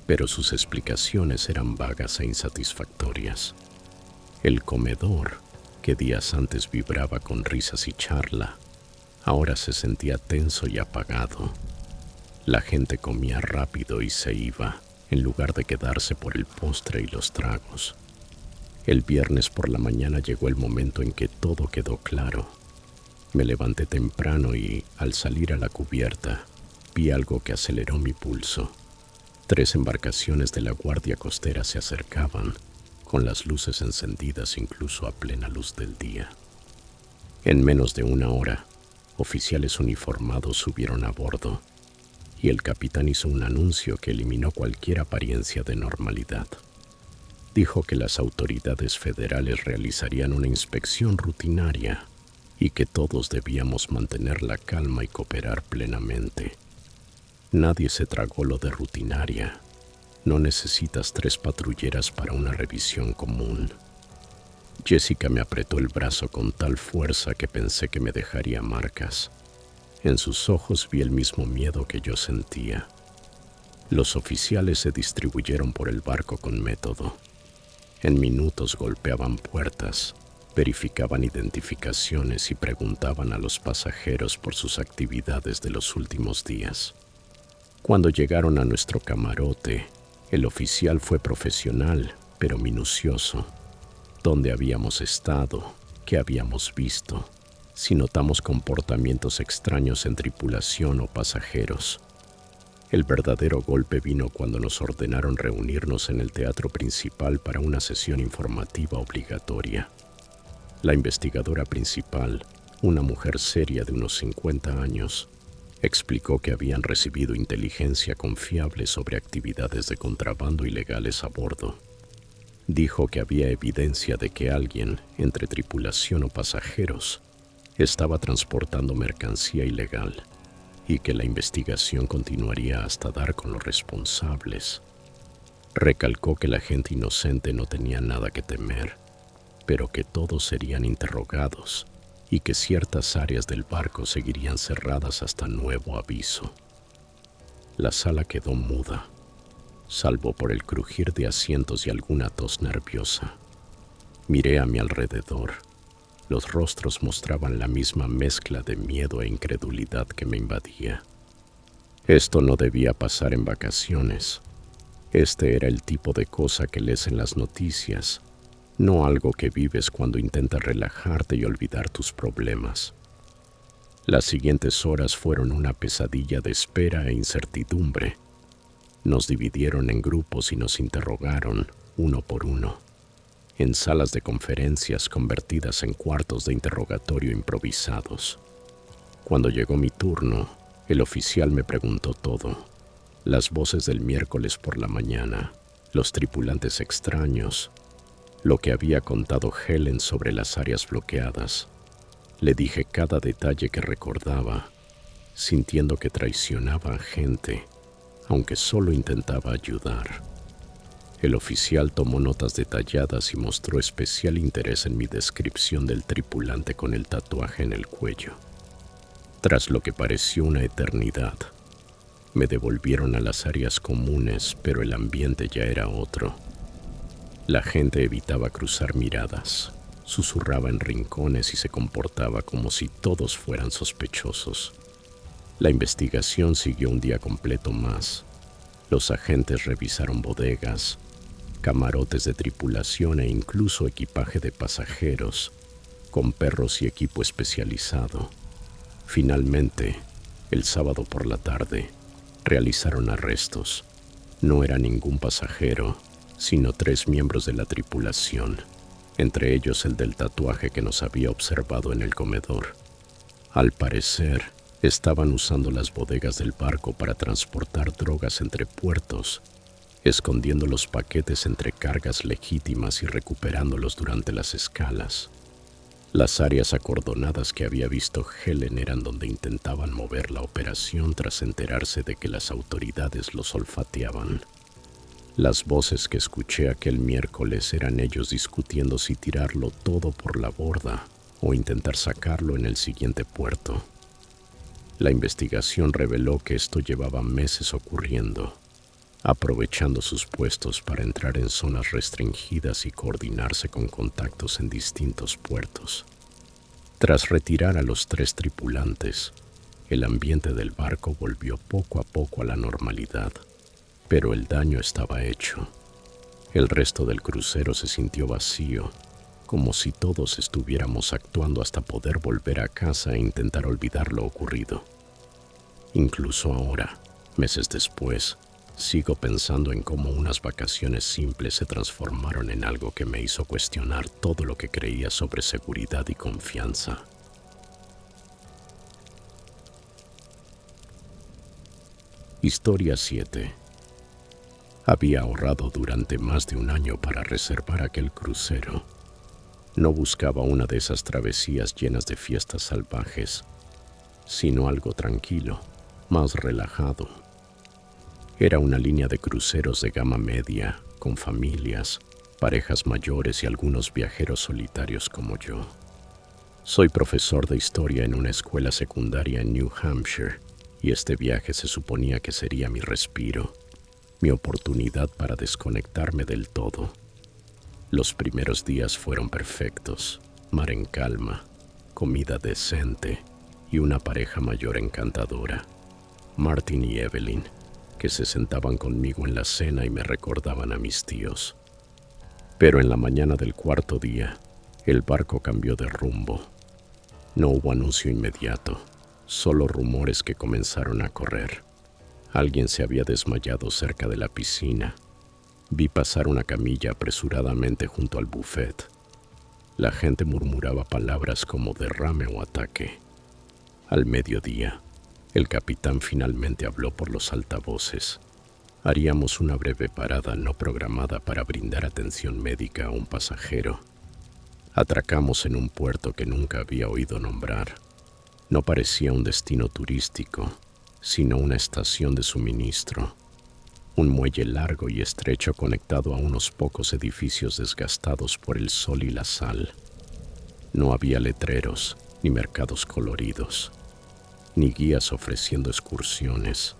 pero sus explicaciones eran vagas e insatisfactorias. El comedor, que días antes vibraba con risas y charla, ahora se sentía tenso y apagado. La gente comía rápido y se iba, en lugar de quedarse por el postre y los tragos. El viernes por la mañana llegó el momento en que todo quedó claro. Me levanté temprano y, al salir a la cubierta, vi algo que aceleró mi pulso. 3 embarcaciones de la Guardia Costera se acercaban, con las luces encendidas incluso a plena luz del día. En menos de una hora, oficiales uniformados subieron a bordo, y el capitán hizo un anuncio que eliminó cualquier apariencia de normalidad. Dijo que las autoridades federales realizarían una inspección rutinaria y que todos debíamos mantener la calma y cooperar plenamente. Nadie se tragó lo de rutinaria. No necesitas 3 patrulleras para una revisión común. Jessica me apretó el brazo con tal fuerza que pensé que me dejaría marcas. En sus ojos vi el mismo miedo que yo sentía. Los oficiales se distribuyeron por el barco con método. En minutos golpeaban puertas, verificaban identificaciones y preguntaban a los pasajeros por sus actividades de los últimos días. Cuando llegaron a nuestro camarote, el oficial fue profesional, pero minucioso. ¿Dónde habíamos estado? ¿Qué habíamos visto? Si notamos comportamientos extraños en tripulación o pasajeros. El verdadero golpe vino cuando nos ordenaron reunirnos en el teatro principal para una sesión informativa obligatoria. La investigadora principal, una mujer seria de unos 50 años, explicó que habían recibido inteligencia confiable sobre actividades de contrabando ilegales a bordo. Dijo que había evidencia de que alguien, entre tripulación o pasajeros, estaba transportando mercancía ilegal y que la investigación continuaría hasta dar con los responsables. Recalcó que la gente inocente no tenía nada que temer, pero que todos serían interrogados y que ciertas áreas del barco seguirían cerradas hasta nuevo aviso. La sala quedó muda, salvo por el crujir de asientos y alguna tos nerviosa. Miré a mi alrededor. Los rostros mostraban la misma mezcla de miedo e incredulidad que me invadía. Esto no debía pasar en vacaciones. Este era el tipo de cosa que lees en las noticias, no algo que vives cuando intentas relajarte y olvidar tus problemas. Las siguientes horas fueron una pesadilla de espera e incertidumbre. Nos dividieron en grupos y nos interrogaron, uno por uno, en salas de conferencias convertidas en cuartos de interrogatorio improvisados. Cuando llegó mi turno, el oficial me preguntó todo: las voces del miércoles por la mañana, los tripulantes extraños, lo que había contado Helen sobre las áreas bloqueadas. Le dije cada detalle que recordaba, sintiendo que traicionaba a gente, aunque solo intentaba ayudar. El oficial tomó notas detalladas y mostró especial interés en mi descripción del tripulante con el tatuaje en el cuello. Tras lo que pareció una eternidad, me devolvieron a las áreas comunes, pero el ambiente ya era otro. La gente evitaba cruzar miradas, susurraba en rincones y se comportaba como si todos fueran sospechosos. La investigación siguió un día completo más. Los agentes revisaron bodegas, camarotes de tripulación e incluso equipaje de pasajeros, con perros y equipo especializado. Finalmente, el sábado por la tarde, realizaron arrestos. No era ningún pasajero, sino 3 miembros de la tripulación, entre ellos el del tatuaje que nos había observado en el comedor. Al parecer, estaban usando las bodegas del barco para transportar drogas entre puertos, escondiendo los paquetes entre cargas legítimas y recuperándolos durante las escalas. Las áreas acordonadas que había visto Helen eran donde intentaban mover la operación tras enterarse de que las autoridades los olfateaban. Las voces que escuché aquel miércoles eran ellos discutiendo si tirarlo todo por la borda o intentar sacarlo en el siguiente puerto. La investigación reveló que esto llevaba meses ocurriendo, aprovechando sus puestos para entrar en zonas restringidas y coordinarse con contactos en distintos puertos. Tras retirar a los 3 tripulantes, El ambiente del barco volvió poco a poco a la normalidad, pero el daño estaba hecho. El resto del crucero se sintió vacío, como si todos estuviéramos actuando hasta poder volver a casa e intentar olvidar lo ocurrido. Incluso ahora, meses después, sigo pensando en cómo unas vacaciones simples se transformaron en algo que me hizo cuestionar todo lo que creía sobre seguridad y confianza. Historia 7. Había ahorrado durante más de un año para reservar aquel crucero. No buscaba una de esas travesías llenas de fiestas salvajes, sino algo tranquilo, más relajado. Era una línea de cruceros de gama media, con familias, parejas mayores y algunos viajeros solitarios como yo. Soy profesor de historia en una escuela secundaria en New Hampshire, y este viaje se suponía que sería mi respiro, mi oportunidad para desconectarme del todo. Los primeros días fueron perfectos, mar en calma, comida decente y una pareja mayor encantadora, Martin y Evelyn, que se sentaban conmigo en la cena y me recordaban a mis tíos. Pero en la mañana del cuarto día, el barco cambió de rumbo. No hubo anuncio inmediato, solo rumores que comenzaron a correr. Alguien se había desmayado cerca de la piscina. Vi pasar una camilla apresuradamente junto al buffet. La gente murmuraba palabras como derrame o ataque. Al mediodía, el capitán finalmente habló por los altavoces. Haríamos una breve parada no programada para brindar atención médica a un pasajero. Atracamos en un puerto que nunca había oído nombrar. No parecía un destino turístico, sino una estación de suministro. Un muelle largo y estrecho conectado a unos pocos edificios desgastados por el sol y la sal. No había letreros, ni mercados coloridos, ni guías ofreciendo excursiones,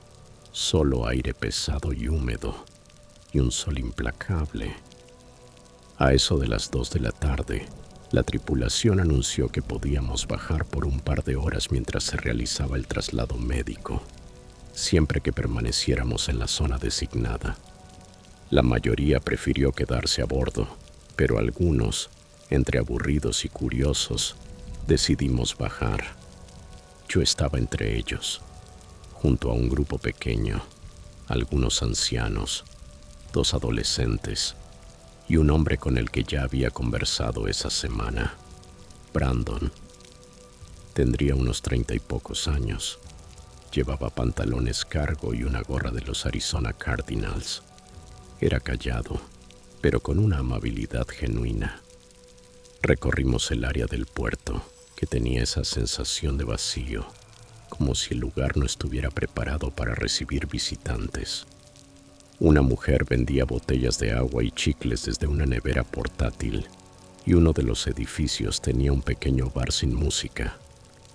solo aire pesado y húmedo, y un sol implacable. A eso de las 2 de la tarde, la tripulación anunció que podíamos bajar por un par de horas mientras se realizaba el traslado médico, siempre que permaneciéramos en la zona designada. La mayoría prefirió quedarse a bordo, pero algunos, entre aburridos y curiosos, decidimos bajar. Yo estaba entre ellos, junto a un grupo pequeño, algunos ancianos, 2 adolescentes y un hombre con el que ya había conversado esa semana, Brandon. Tendría unos 30 y pocos años. Llevaba pantalones cargo y una gorra de los Arizona Cardinals. Era callado, pero con una amabilidad genuina. Recorrimos el área del puerto, que tenía esa sensación de vacío, como si el lugar no estuviera preparado para recibir visitantes. Una mujer vendía botellas de agua y chicles desde una nevera portátil, y uno de los edificios tenía un pequeño bar sin música,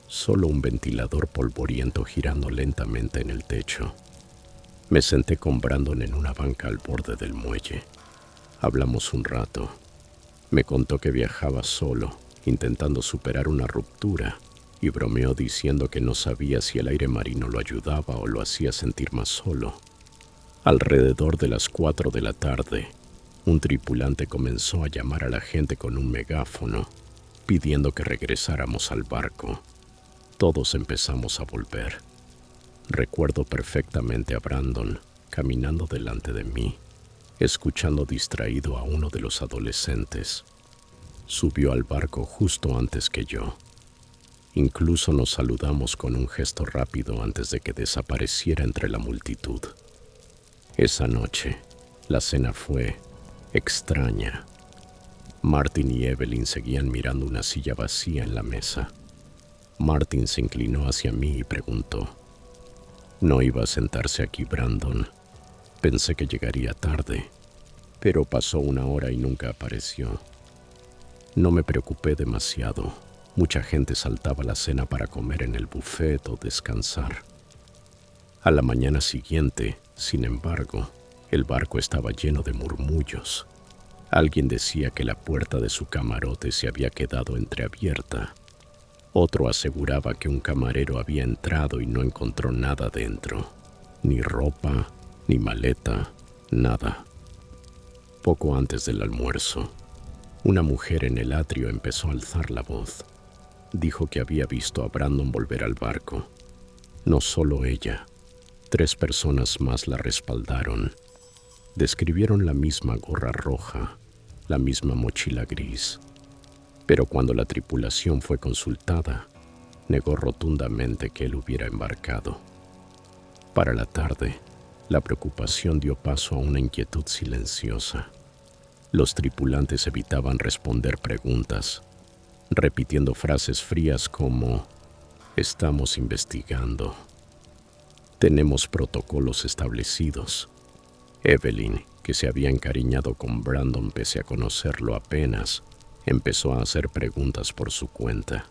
solo un ventilador polvoriento girando lentamente en el techo. Me senté con Brandon en una banca al borde del muelle. Hablamos un rato. Me contó que viajaba solo, intentando superar una ruptura, y bromeó diciendo que no sabía si el aire marino lo ayudaba o lo hacía sentir más solo. Alrededor de las 4 de la tarde, un tripulante comenzó a llamar a la gente con un megáfono, pidiendo que regresáramos al barco. Todos empezamos a volver. Recuerdo perfectamente a Brandon caminando delante de mí, escuchando distraído a uno de los adolescentes. Subió al barco justo antes que yo. Incluso nos saludamos con un gesto rápido antes de que desapareciera entre la multitud. Esa noche, la cena fue extraña. Martin y Evelyn seguían mirando una silla vacía en la mesa. Martin se inclinó hacia mí y preguntó: «¿No iba a sentarse aquí, Brandon? Pensé que llegaría tarde, pero pasó 1 hora y nunca apareció». No me preocupé demasiado. Mucha gente saltaba la cena para comer en el buffet o descansar. A la mañana siguiente, sin embargo, el barco estaba lleno de murmullos. Alguien decía que la puerta de su camarote se había quedado entreabierta. Otro aseguraba que un camarero había entrado y no encontró nada dentro, ni ropa, ni maleta, nada. Poco antes del almuerzo, una mujer en el atrio empezó a alzar la voz. Dijo que había visto a Brandon volver al barco. No solo ella, 3 personas más la respaldaron. Describieron la misma gorra roja, la misma mochila gris. Pero cuando la tripulación fue consultada, negó rotundamente que él hubiera embarcado. Para la tarde, la preocupación dio paso a una inquietud silenciosa. Los tripulantes evitaban responder preguntas, repitiendo frases frías como «Estamos investigando», «Tenemos protocolos establecidos». Evelyn, que se había encariñado con Brandon pese a conocerlo apenas, empezó a hacer preguntas por su cuenta.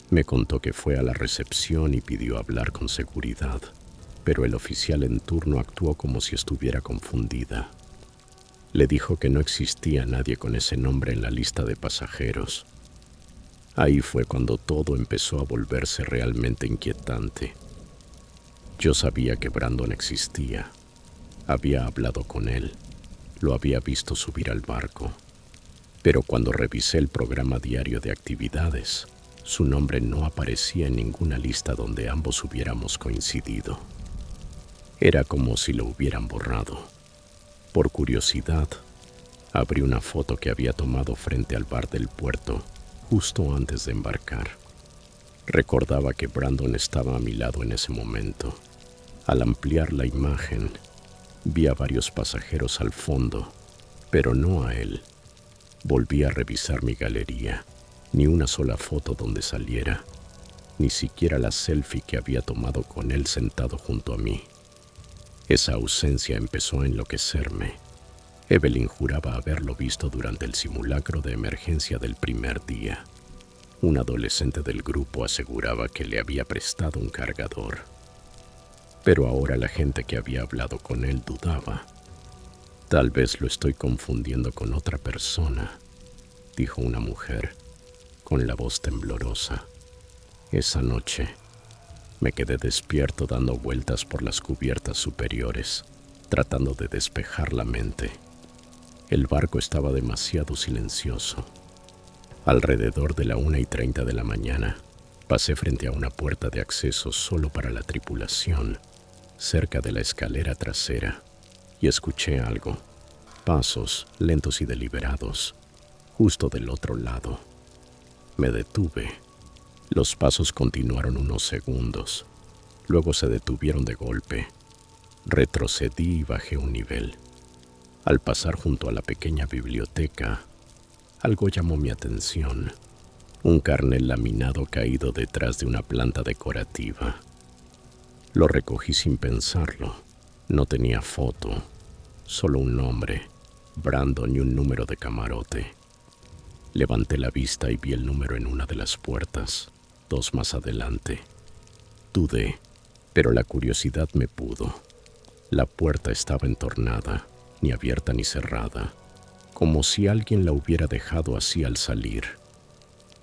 Me contó que fue a la recepción y pidió hablar con seguridad, pero el oficial en turno actuó como si estuviera confundida. Le dijo que no existía nadie con ese nombre en la lista de pasajeros. Ahí fue cuando todo empezó a volverse realmente inquietante. Yo sabía que Brandon existía. Había hablado con él. Lo había visto subir al barco. Pero cuando revisé el programa diario de actividades, su nombre no aparecía en ninguna lista donde ambos hubiéramos coincidido. Era como si lo hubieran borrado. Por curiosidad, abrí una foto que había tomado frente al bar del puerto, justo antes de embarcar. Recordaba que Brandon estaba a mi lado en ese momento. Al ampliar la imagen, vi a varios pasajeros al fondo, pero no a él. Volví a revisar mi galería. Ni una sola foto donde saliera, ni siquiera la selfie que había tomado con él sentado junto a mí. Esa ausencia empezó a enloquecerme. Evelyn juraba haberlo visto durante el simulacro de emergencia del primer día. Un adolescente del grupo aseguraba que le había prestado un cargador. Pero ahora la gente que había hablado con él dudaba. «Tal vez lo estoy confundiendo con otra persona», dijo una mujer, con la voz temblorosa. Esa noche me quedé despierto dando vueltas por las cubiertas superiores, tratando de despejar la mente. El barco estaba demasiado silencioso. Alrededor de la 1:30 de la mañana, pasé frente a una puerta de acceso solo para la tripulación, cerca de la escalera trasera, y escuché algo. Pasos lentos y deliberados, justo del otro lado. Me detuve. Los pasos continuaron unos segundos. Luego se detuvieron de golpe. Retrocedí y bajé un nivel. Al pasar junto a la pequeña biblioteca, algo llamó mi atención. Un carnel laminado caído detrás de una planta decorativa. Lo recogí sin pensarlo. No tenía foto, solo un nombre, Brandon, y un número de camarote. Levanté la vista y vi el número en una de las puertas, 2 más adelante. Dudé, pero la curiosidad me pudo. La puerta estaba entornada, ni abierta ni cerrada, como si alguien la hubiera dejado así al salir.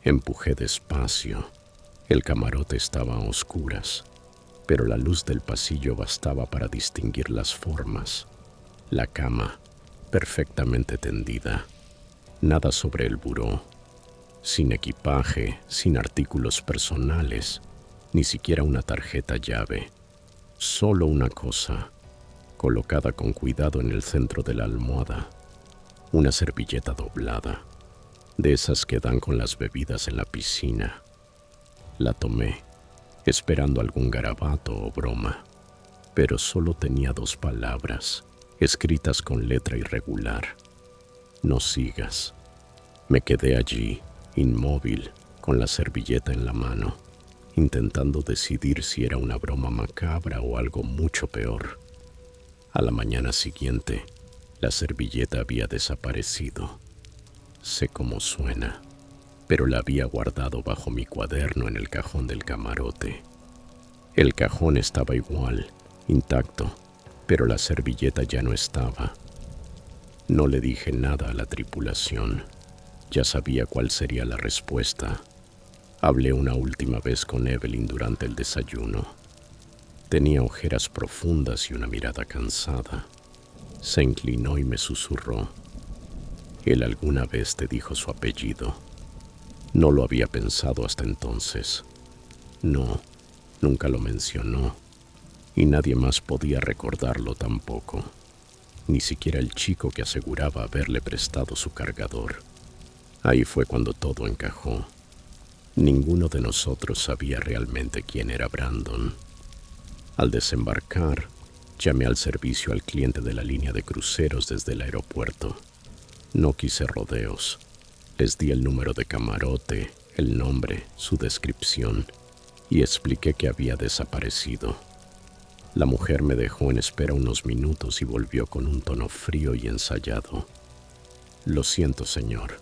Empujé despacio. El camarote estaba a oscuras, pero la luz del pasillo bastaba para distinguir las formas. La cama, perfectamente tendida. Nada sobre el buró. Sin equipaje, sin artículos personales, ni siquiera una tarjeta llave. Solo una cosa, colocada con cuidado en el centro de la almohada. Una servilleta doblada, de esas que dan con las bebidas en la piscina. La tomé, esperando algún garabato o broma, pero solo tenía 2 palabras, escritas con letra irregular. «No sigas». Me quedé allí, inmóvil, con la servilleta en la mano, intentando decidir si era una broma macabra o algo mucho peor. A la mañana siguiente, la servilleta había desaparecido. Sé cómo suena, pero la había guardado bajo mi cuaderno en el cajón del camarote. El cajón estaba igual, intacto, pero la servilleta ya no estaba. No le dije nada a la tripulación. Ya sabía cuál sería la respuesta. Hablé una última vez con Evelyn durante el desayuno. Tenía ojeras profundas y una mirada cansada. Se inclinó y me susurró: «¿Él alguna vez te dijo su apellido?» No lo había pensado hasta entonces. No, nunca lo mencionó, y nadie más podía recordarlo tampoco, ni siquiera el chico que aseguraba haberle prestado su cargador. Ahí fue cuando todo encajó. Ninguno de nosotros sabía realmente quién era Brandon. Al desembarcar, llamé al servicio al cliente de la línea de cruceros desde el aeropuerto. No quise rodeos. Les di el número de camarote, el nombre, su descripción, y expliqué que había desaparecido. La mujer me dejó en espera unos minutos y volvió con un tono frío y ensayado. «Lo siento, señor,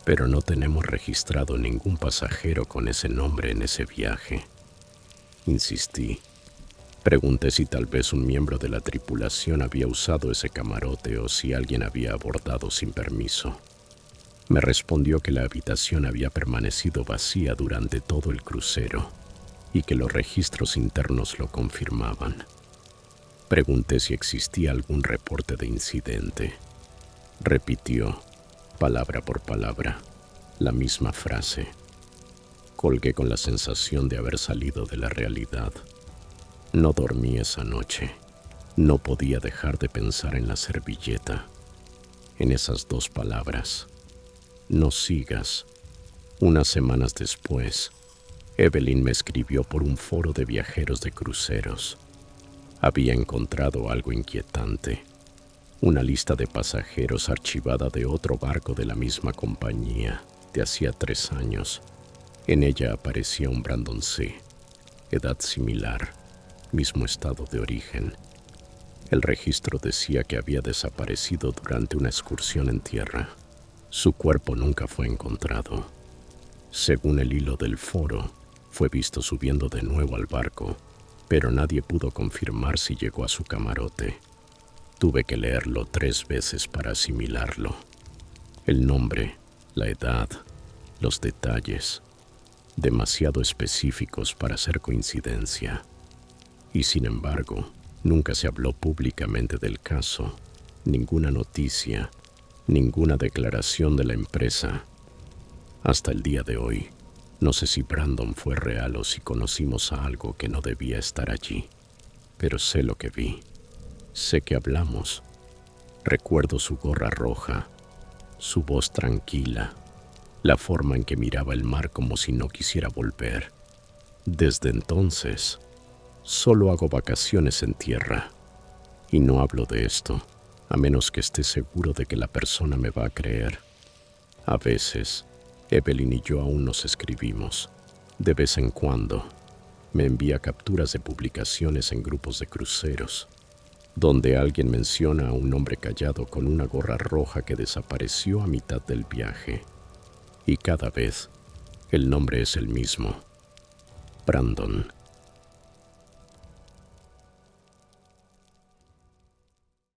pero no tenemos registrado ningún pasajero con ese nombre en ese viaje». Insistí. Pregunté si tal vez un miembro de la tripulación había usado ese camarote o si alguien había abordado sin permiso. Me respondió que la habitación había permanecido vacía durante todo el crucero y que los registros internos lo confirmaban. Pregunté si existía algún reporte de incidente. Repitió, palabra por palabra, la misma frase. Colgué con la sensación de haber salido de la realidad. No dormí esa noche. No podía dejar de pensar en la servilleta, en esas dos palabras. «No sigas». Unas semanas después, Evelyn me escribió por un foro de viajeros de cruceros. Había encontrado algo inquietante: una lista de pasajeros archivada de otro barco de la misma compañía de hacía 3 años. En ella aparecía un Brandon C., edad similar, mismo estado de origen. El registro decía que había desaparecido durante una excursión en tierra. Su cuerpo nunca fue encontrado. Según el hilo del foro, fue visto subiendo de nuevo al barco, pero nadie pudo confirmar si llegó a su camarote. Tuve que leerlo 3 veces para asimilarlo. El nombre, la edad, los detalles, demasiado específicos para ser coincidencia. Y sin embargo, nunca se habló públicamente del caso. Ninguna noticia, ninguna declaración de la empresa. Hasta el día de hoy, no sé si Brandon fue real o si conocimos a algo que no debía estar allí, pero sé lo que vi. Sé que hablamos. Recuerdo su gorra roja, su voz tranquila, la forma en que miraba el mar como si no quisiera volver. Desde entonces, solo hago vacaciones en tierra, y no hablo de esto, a menos que esté seguro de que la persona me va a creer. A veces, Evelyn y yo aún nos escribimos. De vez en cuando, me envía capturas de publicaciones en grupos de cruceros, donde alguien menciona a un hombre callado con una gorra roja que desapareció a mitad del viaje. Y cada vez, el nombre es el mismo: Brandon.